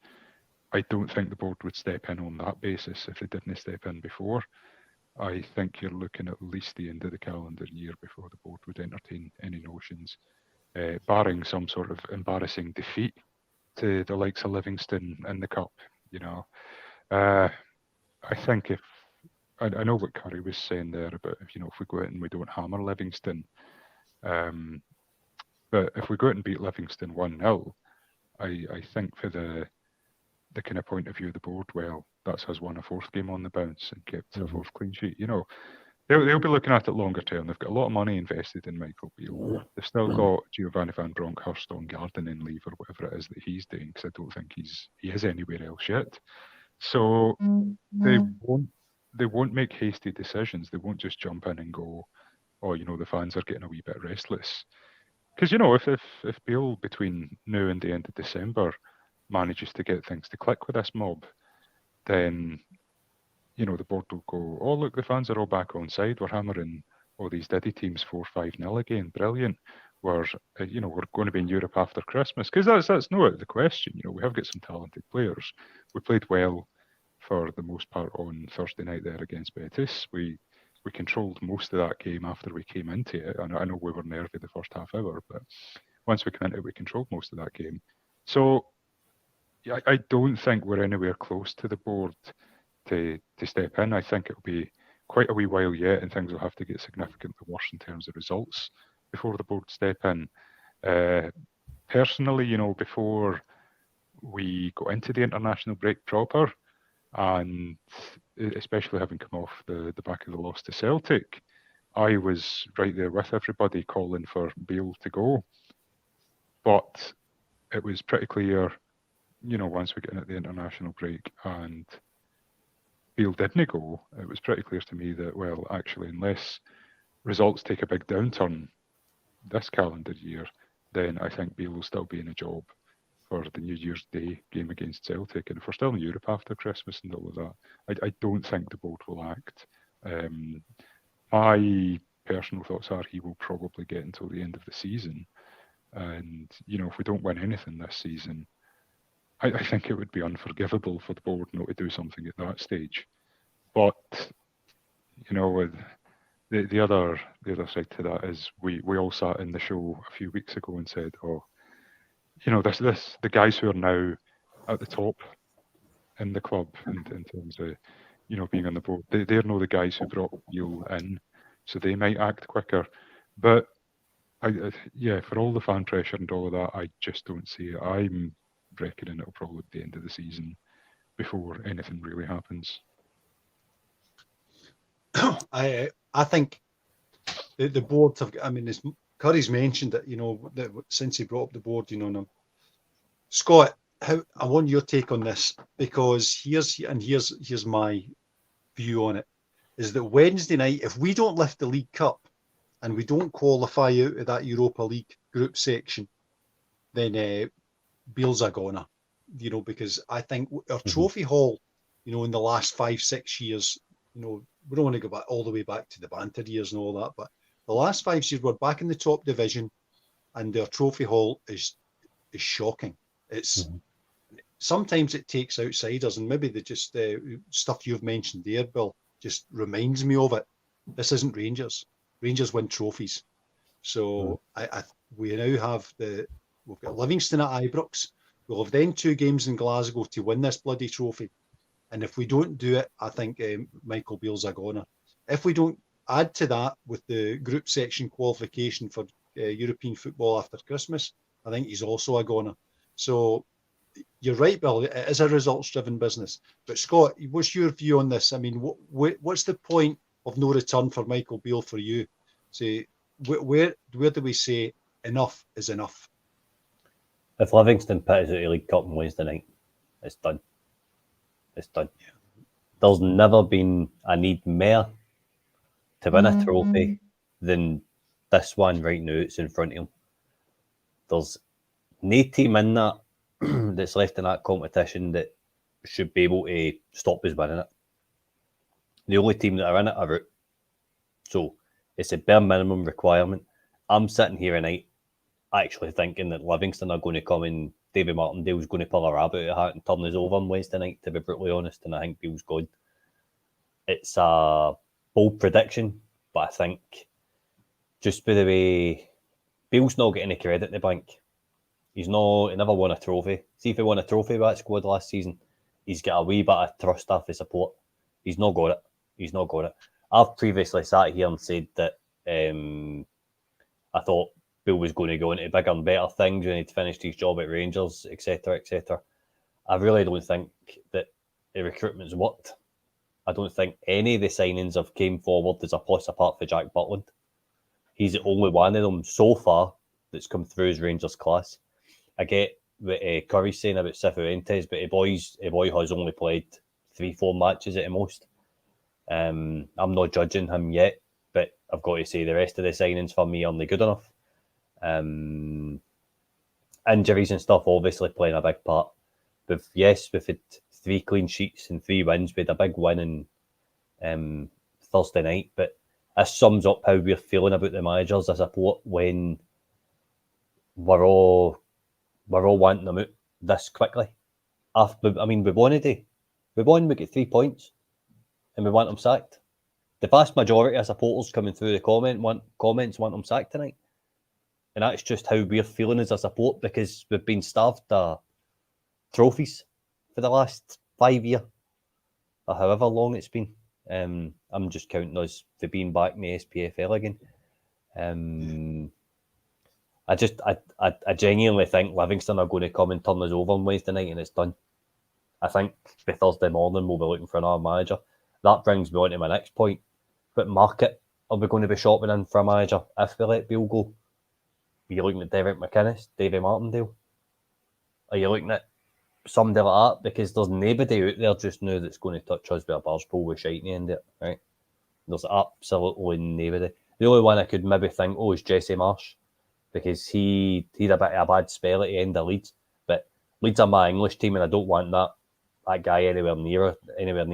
I don't think the board would step in on that basis if they didn't step in before. I think you're looking at least the end of the calendar year before the board would entertain any notions, barring some sort of embarrassing defeat to the likes of Livingston in the Cup. I think I know what Curry was saying there about if we go out and we don't hammer Livingston, but if we go out and beat Livingston 1-0, I think for the kind of point of view of the board, well, that's us won a 4th game on the bounce and kept a 4th clean sheet. They'll be looking at it longer term. They've got a lot of money invested in Michael Beale. They've still got Giovanni van Bronckhorst on gardening leave or whatever it is that he's doing, because I don't think he is anywhere else yet. So they won't make hasty decisions. They won't just jump in and go, oh, the fans are getting a wee bit restless. Because if Beale between now and the end of December manages to get things to click with this mob, then the board will go, oh look, the fans are all back on side. We're hammering all these Diddy teams 4-5-0 again. Brilliant. We're going to be in Europe after Christmas, because that's no out of the question. We have got some talented players. We played well for the most part on Thursday night there against Betis. We controlled most of that game after we came into it. I know we were nervy the first half hour, but once we came into it, we controlled most of that game. So I don't think we're anywhere close to the board to step in. I think it'll be quite a wee while yet, and things will have to get significantly worse in terms of results before the board step in. Personally, before we go into the international break proper, and especially having come off the back of the loss to Celtic, I was right there with everybody calling for Beale to go. But it was pretty clear, once we get into the international break and Beale didn't go, it was pretty clear to me that, well, actually, unless results take a big downturn this calendar year, then I think Beale will still be in a job for the New Year's Day game against Celtic. And if we're still in Europe after Christmas and all of that, I don't think the board will act. My personal thoughts are he will probably get until the end of the season. And, if we don't win anything this season, I think it would be unforgivable for the board not to do something at that stage. But, with the other side to that is we all sat in the show a few weeks ago and said, the guys who are now at the top in the club in terms of, being on the board, they're not the guys who brought Beale in, so they might act quicker. But for all the fan pressure and all of that, I just don't see it. I'm reckoning it'll probably be the end of the season before anything really happens. I think the board have. I mean, Curry's mentioned it. That since he brought up the board, now. Scott, I want your take on this, because here's my view on it: is that Wednesday night, if we don't lift the League Cup and we don't qualify out of that Europa League group section, then Beale's a goner. Because I think our trophy haul, in the last 5-6 years, we don't want to go back all the way back to the banter years and all that, but the last 5 years we're back in the top division, and their trophy haul is shocking. It's sometimes it takes outsiders, and maybe they just stuff you've mentioned there, Bill, just reminds me of it. This isn't Rangers. Rangers win trophies, so we now have we've got Livingston at Ibrox. We'll have then 2 games in Glasgow to win this bloody trophy. And if we don't do it, I think Michael Beale's a goner. If we don't add to that with the group section qualification for European football after Christmas, I think he's also a goner. So you're right, Bill. It is a results-driven business. But Scott, what's your view on this? I mean, what's the point of no return for Michael Beale for you? Say, where do we say enough is enough? If Livingston pitches out the League Cup on Wednesday night, it's done. It's done. Yeah. There's never been a need more to win a trophy than this one right now. It's in front of him. There's no team in that that's left in that competition that should be able to stop us winning it. The only team that are in it are out. So it's a bare minimum requirement. I'm sitting here tonight actually thinking that Livingston are going to come and Davie Martindale's going to pull a rabbit out of a hat and turn us over on Wednesday night, to be brutally honest, and I think Beale's gone. It's a bold prediction, but I think just by the way, Beale's not getting any credit in the bank. He never won a trophy. See, if he won a trophy with that squad last season, he's got a wee bit of trust off his support. He's not got it. I've previously sat here and said that I thought Beale was going to go into bigger and better things when he'd finished his job at Rangers, etc., etc. I really don't think that the recruitment's worked. I don't think any of the signings have came forward as a plus apart for Jack Butland. He's the only one of them so far that's come through as Rangers class. I get what Curry's saying about Cifuentes, but a boy has only played 3-4 matches at the most. I'm not judging him yet, but I've got to say the rest of the signings for me aren't good enough. Injuries and stuff obviously playing a big part. But yes, we've had 3 clean sheets and 3 wins. We had a big win on Thursday night, but this sums up how we're feeling about the managers, I support, when we're all wanting them out this quickly. We won a day. We won, we get 3 points, and we want them sacked. The vast majority of supporters coming through the comments want them sacked tonight. And that's just how we're feeling as a support, because we've been starved of trophies for the last 5 years, or however long it's been. I'm just counting us for being back in the SPFL again. I genuinely think Livingston are going to come and turn us over on Wednesday night, and it's done. I think by Thursday morning we'll be looking for another manager. That brings me on to my next point. What market are we going to be shopping in for a manager if we let Beale go? Are you looking at Derek McInnes, Davie Martindale? Are you looking at somebody like that, because there's nobody out there just now that's going to touch us with a barge pole with shite in the end of it, right? There's absolutely nobody. The only one I could maybe think, is Jesse Marsh, because he had a bit of a bad spell at the end of Leeds. But Leeds are my English team, and I don't want that guy anywhere near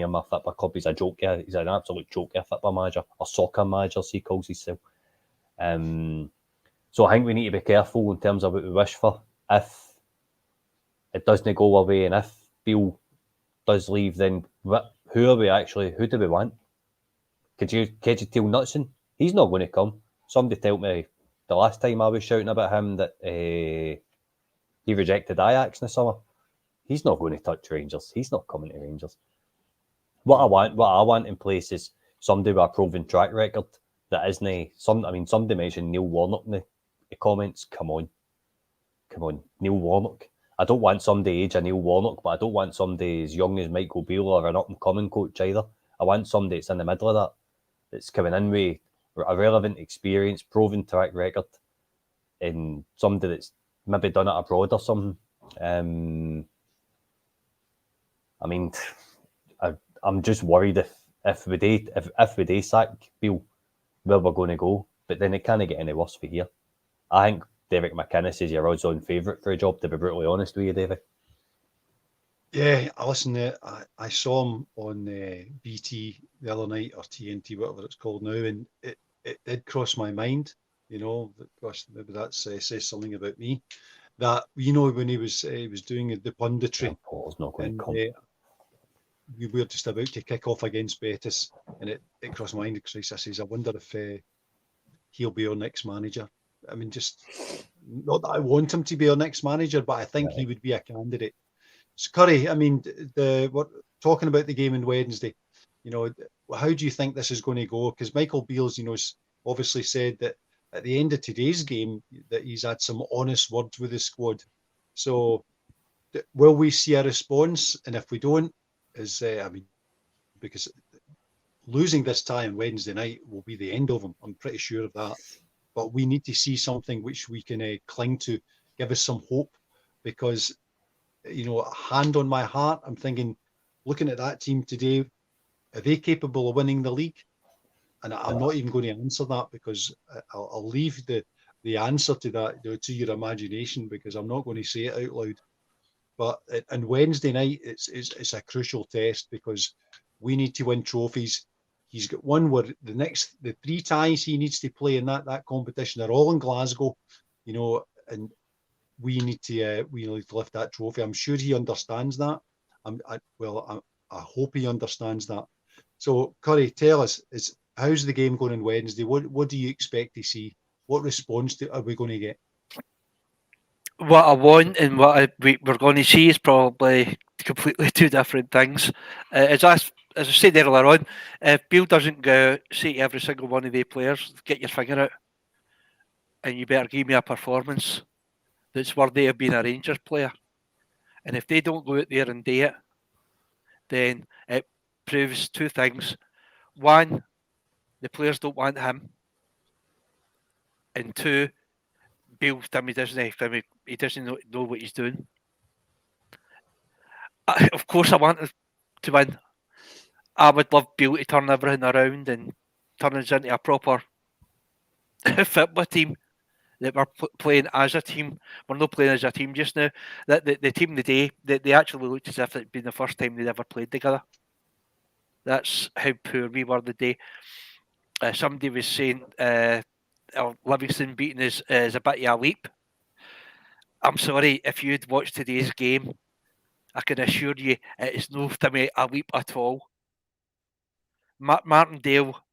my football club. He's a joker. He's an absolute joker football manager, or soccer manager, as he calls himself. So I think we need to be careful in terms of what we wish for. If it doesn't go away, and if Beale does leave, then who do we want? Could you tell Knutson? He's not going to come. Somebody told me the last time I was shouting about him that he rejected Ajax in the summer. He's not going to touch Rangers. He's not coming to Rangers. What I want in place is somebody with a proven track record that isn't somebody mentioned Neil Warnock in the comments. Come on, Neil Warnock. I don't want somebody age of Neil Warnock, but I don't want somebody as young as Michael Beale or an up-and-coming coach either. I want somebody that's in the middle of that, that's coming in with a relevant experience, proven track record, and somebody that's maybe done it abroad or something. I'm just worried if we do sack Beale, where we're going to go. But then it can't get any worse for here. I think Derek McInnes is your odds-on favourite for a job, to be brutally honest with you, David. Yeah, I saw him on BT the other night, or TNT, whatever it's called now, and it did cross my mind, gosh, maybe that says something about me, that, when he was doing the punditry, Paul's not going to come. We were just about to kick off against Betis, and it crossed my mind, Chris. I says, I wonder if he'll be our next manager. I mean, just not that I want him to be our next manager, but I think he would be a candidate. So Curry, I mean, we're talking about the game on Wednesday. How do you think this is going to go? Because Michael Beale's, obviously said that at the end of today's game that he's had some honest words with his squad. So will we see a response? And if we don't, because losing this tie on Wednesday night will be the end of him. I'm pretty sure of that. But we need to see something which we can cling to, give us some hope, because, hand on my heart, I'm thinking, looking at that team today, are they capable of winning the league? And I'm not even going to answer that, because I'll leave the answer to that to your imagination, because I'm not going to say it out loud. But on Wednesday night, it's a crucial test, because we need to win trophies. He's got one where the 3 ties he needs to play in that competition are all in Glasgow, and we need to lift that trophy. I'm sure he understands that. I hope he understands that. So Curry, tell us, how's the game going on Wednesday? What do you expect to see? What response are we going to get? What I want and what we're going to see is probably completely two different things. As I said earlier on, if Beale doesn't go say to every single one of the players, get your finger out, and you better give me a performance that's worthy of being a Rangers player. And if they don't go out there and do it, then it proves 2 things. One, the players don't want him. And 2, Beale he doesn't know what he's doing. Of course I want to win. I would love Beale to turn everything around and turn us into a proper football team, that we're playing as a team. We're not playing as a team just now. That the team today, they actually looked as if it'd been the first time they'd ever played together. That's how poor we were the day. Somebody was saying Livingston beating us is a bit of a leap. I'm sorry, if you'd watched today's game, I can assure you it is no to me a leap at all. Martindale,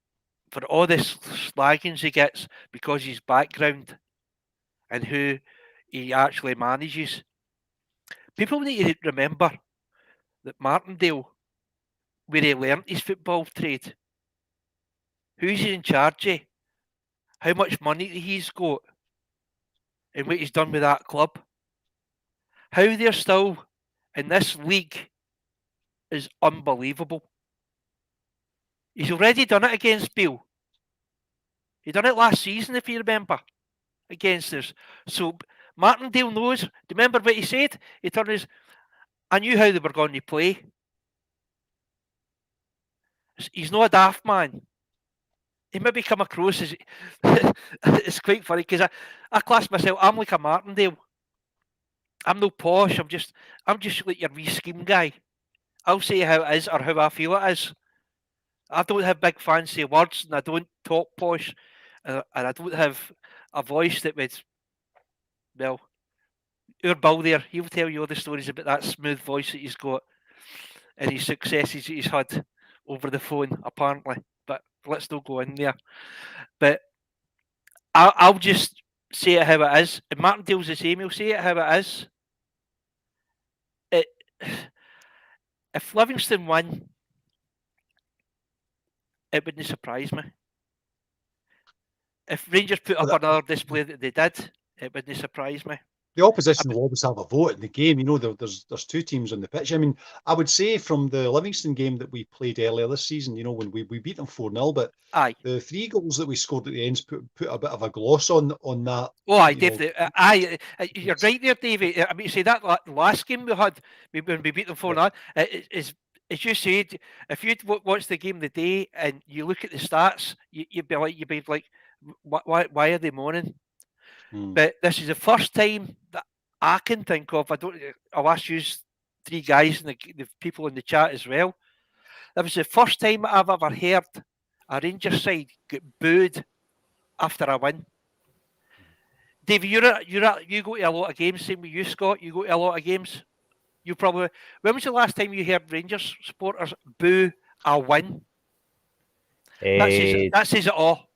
for all the slaggings he gets because his background and who he actually manages, people need to remember that Martindale, where he learnt his football trade, who's he in charge of, how much money he's got, and what he's done with that club, how they're still in this league is unbelievable. He's already done it against Beale. He done it last season, if you remember, against us. So Martindale knows. Do you remember what he said? He turned his, I knew how they were going to play. He's not a daft man. He maybe come across as it's quite funny because I class myself. I'm like a Martindale. I'm no posh. I'm just like your wee scheme guy. I'll say how it is or how I feel it is. I don't have big fancy words, and I don't talk posh, and I don't have a voice that would. Well, our Bill there, he'll tell you all the stories about that smooth voice that he's got and his successes that he's had over the phone, apparently. But let's not go in there. But I'll just say it how it is. And Martindale's the same. He'll say it how it is. It, if Livingston won, it wouldn't surprise me. If Rangers put up another display that they did, it wouldn't surprise me. The opposition will always have a vote in the game. You know, there's two teams on the pitch. I mean, I would say from the Livingston game that we played earlier this season, you know, when we beat them 4-0, but Aye. the 3 goals that we scored at the end put a bit of a gloss on that. Oh, aye, you know. Dave. Aye, you're right there, Davey. I mean, you say that last game we had when we beat them 4-0, is as you said, if you'd watched the game the day and you look at the stats, you'd be like, why are they moaning? But this is the first time that I can think of. I'll ask you 3 guys and the people in the chat as well. That was the first time I've ever heard a Rangers side get booed after a win. Davey, you go to a lot of games. Same with you, Scott. You go to a lot of games. You probably. When was the last time you heard Rangers supporters boo a win? That says it all.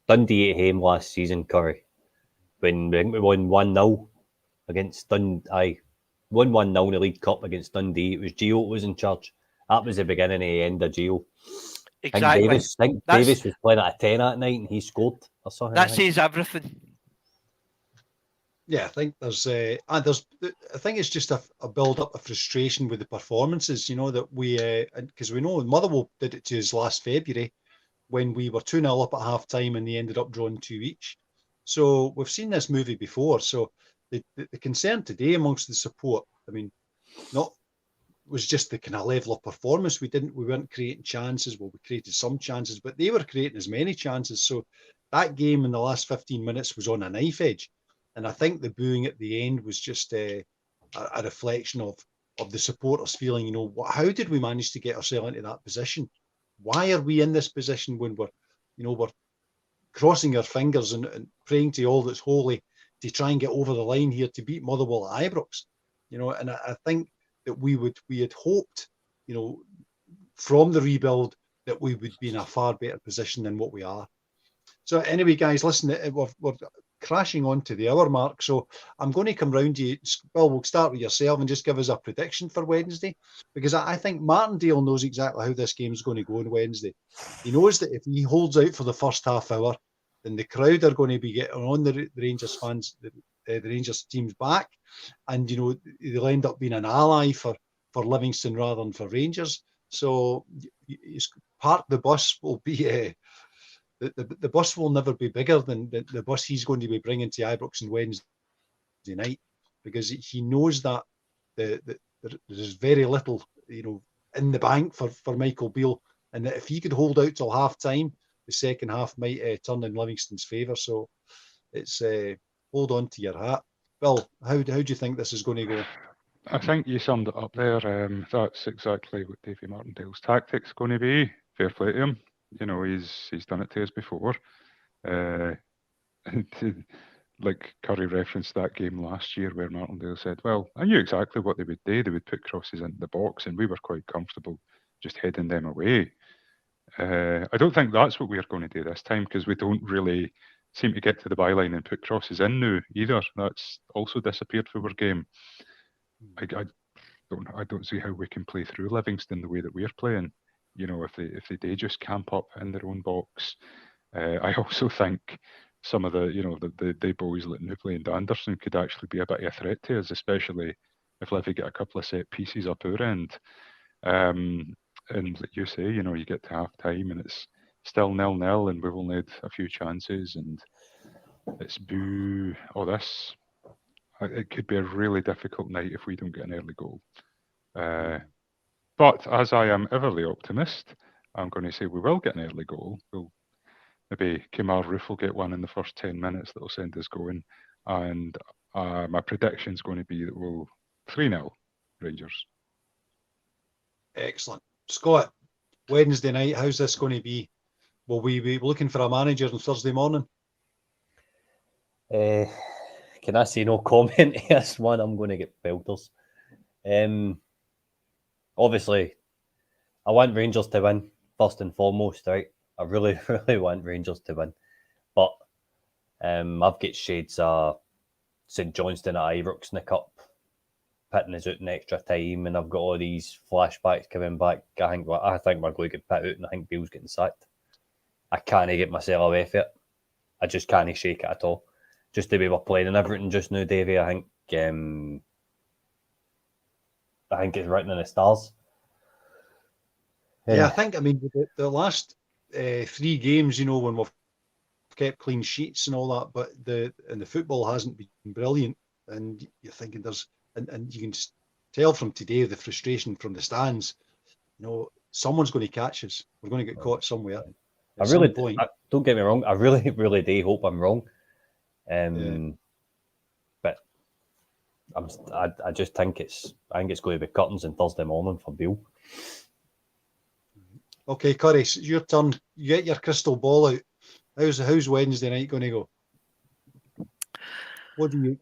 Dundee at home last season, Curry, when we won 1-0 against Dundee. Won 1-0 in the League Cup against Dundee. It was Gio that was in charge. That was the beginning and the end of Gio. Exactly. I think Davis was playing at a 10 that night and he scored or something. That says everything. Yeah, I think I think it's just a build up of frustration with the performances, you know, that we, because we know Motherwell did it to us last February when we were 2-0 up at half time and they ended up drawing 2 each. So we've seen this movie before. So the concern today amongst the support, I mean, was just the kind of level of performance. We weren't creating chances. Well, we created some chances, but they were creating as many chances. So that game in the last 15 minutes was on a knife edge. And I think the booing at the end was just a reflection of the supporters feeling, you know, how did we manage to get ourselves into that position? Why are we in this position when we're crossing our fingers and praying to all that's holy to try and get over the line here to beat Motherwell at Ibrox? You know, and I think that we had hoped, you know, from the rebuild that we would be in a far better position than what we are. So anyway, guys, listen, we're crashing on to the hour mark. So I'm going to come round to you. Well, we'll start with yourself and just give us a prediction for Wednesday, because I think Martindale knows exactly how this game is going to go on Wednesday. He knows that if he holds out for the first half hour, then the crowd are going to be getting on the Rangers fans, the Rangers team's back, and you know they'll end up being an ally for Livingston rather than for Rangers. So park the bus will be the bus will never be bigger than the bus he's going to be bringing to Ibrox on Wednesday night, because he knows that there's very little, you know, in the bank for Michael Beale, and that if he could hold out till half time, the second half might turn in Livingston's favour. So it's hold on to your hat. Bill, how do you think this is going to go? I think you summed it up there. That's exactly what Davie Martindale's tactic's going to be. Fair play to him. You know, he's done it to us before. Like Curry referenced that game last year where Martindale said, well, I knew exactly what they would do. They would put crosses into the box and we were quite comfortable just heading them away. I don't think that's what we're going to do this time, because we don't really seem to get to the byline and put crosses in now either. That's also disappeared from our game. I don't see how we can play through Livingston the way that we're playing. You know, if they do just camp up in their own box. I also think some of the boys like Nupley and Anderson could actually be a bit of a threat to us, especially if Livy get a couple of set pieces up our end. And like you say, you know, you get to half time and it's still 0-0 and we've only had a few chances and it's boo, all this. it could be a really difficult night if we don't get an early goal. But as I am ever the optimist, I'm going to say we will get an early goal. Maybe Kemar Roof will get one in the first 10 minutes that will send us going. And my prediction is going to be that we'll 3-0 Rangers. Excellent. Scott, Wednesday night, how's this going to be? Will we be looking for a manager on Thursday morning? Can I say no comment? Yes, one, I'm going to get belters. Obviously, I want Rangers to win, first and foremost, right? I really, really want Rangers to win. But I've got shades of St Johnstone at Ibrox in the Cup, pitting us out in extra time, and I've got all these flashbacks coming back. I think we're going to get pit out, and I think Bill's getting sacked. I can't get myself away from it. I just can't shake it at all. Just the way we're playing and everything just now, Davey, I think it's written in the stars. Yeah, I mean, the last 3 games, you know, when we've kept clean sheets and all that, but the football hasn't been brilliant, and you're thinking and you can just tell from today the frustration from the stands. You know, someone's going to catch us. We're going to get caught somewhere. Don't get me wrong. I really, really do hope I'm wrong. But I just think it's going to be curtains on Thursday morning for Bill. Okay, Curry, it's your turn. You get your crystal ball out. How's Wednesday night going to go? What do you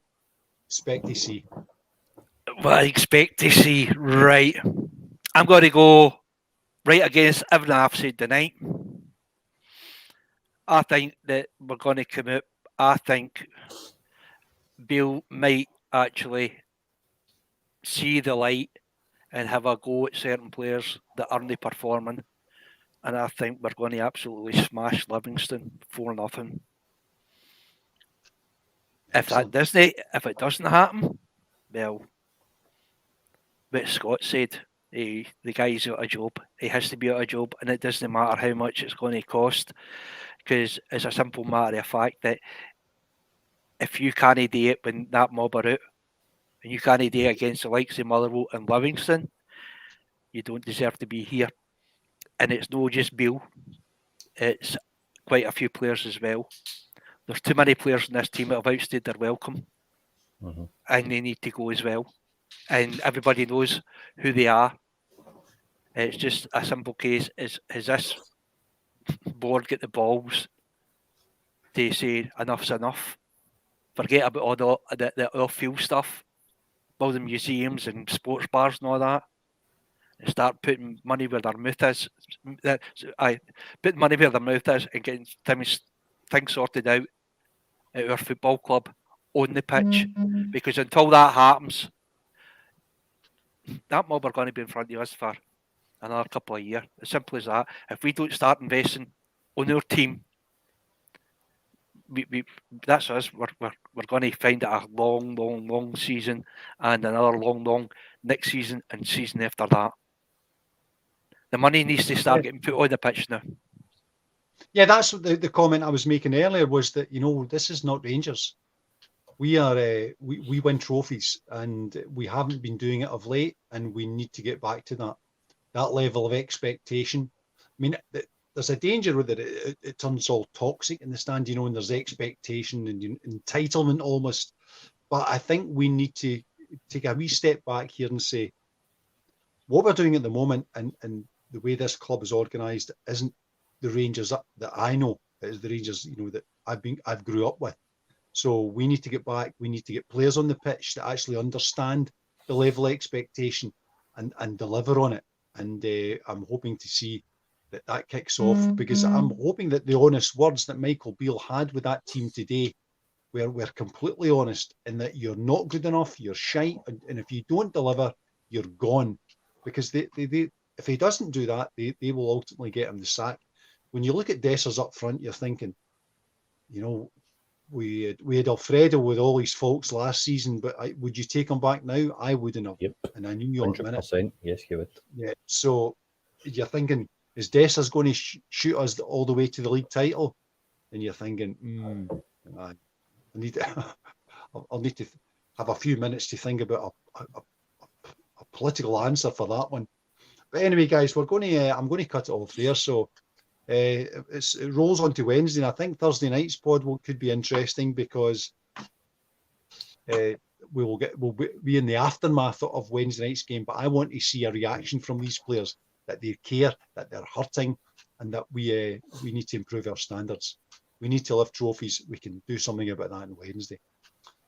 expect to see? What I expect to see, right? I'm going to go right against everything I've said tonight. I think that we're going to come out. I think Bill might actually see the light and have a go at certain players that aren't performing. And I think we're going to absolutely smash Livingston 4-0. If it doesn't happen, well, what Scott said, the guy's out of job. He has to be out of job, and it doesn't matter how much it's going to cost, because it's a simple matter of fact that if you can't do it when that mob are out, and you can't do it against the likes of Motherwell and Livingston, you don't deserve to be here. And it's not just Bill, it's quite a few players as well. There's too many players in this team that have outstayed their welcome, and they need to go as well. And everybody knows who they are. It's just a simple case: has this board got the balls to say enough's enough? Forget about all the off-field stuff, all the museums and sports bars and all that. Start putting money where their mouth is. Putting money where their mouth is and getting things sorted out at our football club on the pitch. Because until that happens, that mob are going to be in front of us for another couple of years. As simple as that. If we don't start investing on our team, that's us. We're going to find it a long season, and another long next season and season after that. The money needs to start getting put on the pitch now. Yeah, that's the comment I was making earlier, was that, you know, this is not Rangers. We are we win trophies, and we haven't been doing it of late, and we need to get back to that level of expectation. I mean, there's a danger with it. It turns all toxic in the stand, you know, and there's expectation and entitlement almost. But I think we need to take a wee step back here and say, what we're doing at the moment and the way this club is organised isn't the Rangers that I know. It is the Rangers, you know, that I've grew up with. So we need to get back. We need to get players on the pitch that actually understand the level of expectation and deliver on it. And I'm hoping to see that kicks off, because I'm hoping that the honest words that Michael Beale had with that team today, where we're completely honest, in that you're not good enough, you're shite, and if you don't deliver, you're gone. Because they if he doesn't do that, they will ultimately get him the sack. When you look at Dessers up front, you're thinking, you know, we had Alfredo with all his faults last season, but would you take him back now? I wouldn't have. Yep. And I knew you on a minute. 100%, yes, you would. Yeah. So you're thinking, is Dessers going to shoot us all the way to the league title? And you're thinking, I need to, I'll need to have a few minutes to think about a political answer for that one. But anyway, guys, I'm going to cut it off there. So it rolls on to Wednesday, and I think Thursday night's pod could be interesting because we'll be in the aftermath of Wednesday night's game. But I want to see a reaction from these players, that they care, that they're hurting, and that we need to improve our standards. We need to lift trophies. We can do something about that on Wednesday.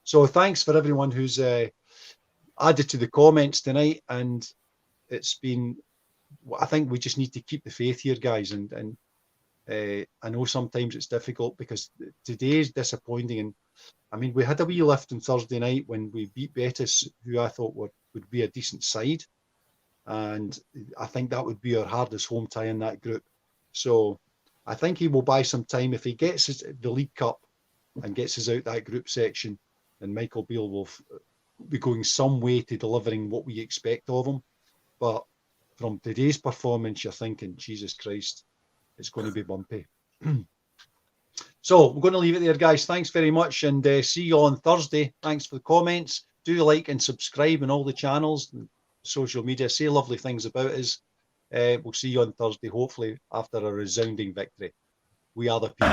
So thanks for everyone who's added to the comments tonight, and it's been. I think we just need to keep the faith here, guys, and I know sometimes it's difficult because today is disappointing. And I mean, we had a wee lift on Thursday night when we beat Betis, who I thought would be a decent side, and I think that would be our hardest home tie in that group. So I think he will buy some time. If he gets the League Cup and gets us out that group section, then Michael Beale will be going some way to delivering what we expect of him. But from today's performance, you're thinking, Jesus Christ, it's going to be bumpy. So we're going to leave it there, guys. Thanks very much, and see you on Thursday. Thanks for the comments. Do like and subscribe on all the channels, and social media. Say lovely things about us. We'll see you on Thursday, hopefully after a resounding victory. We are the people.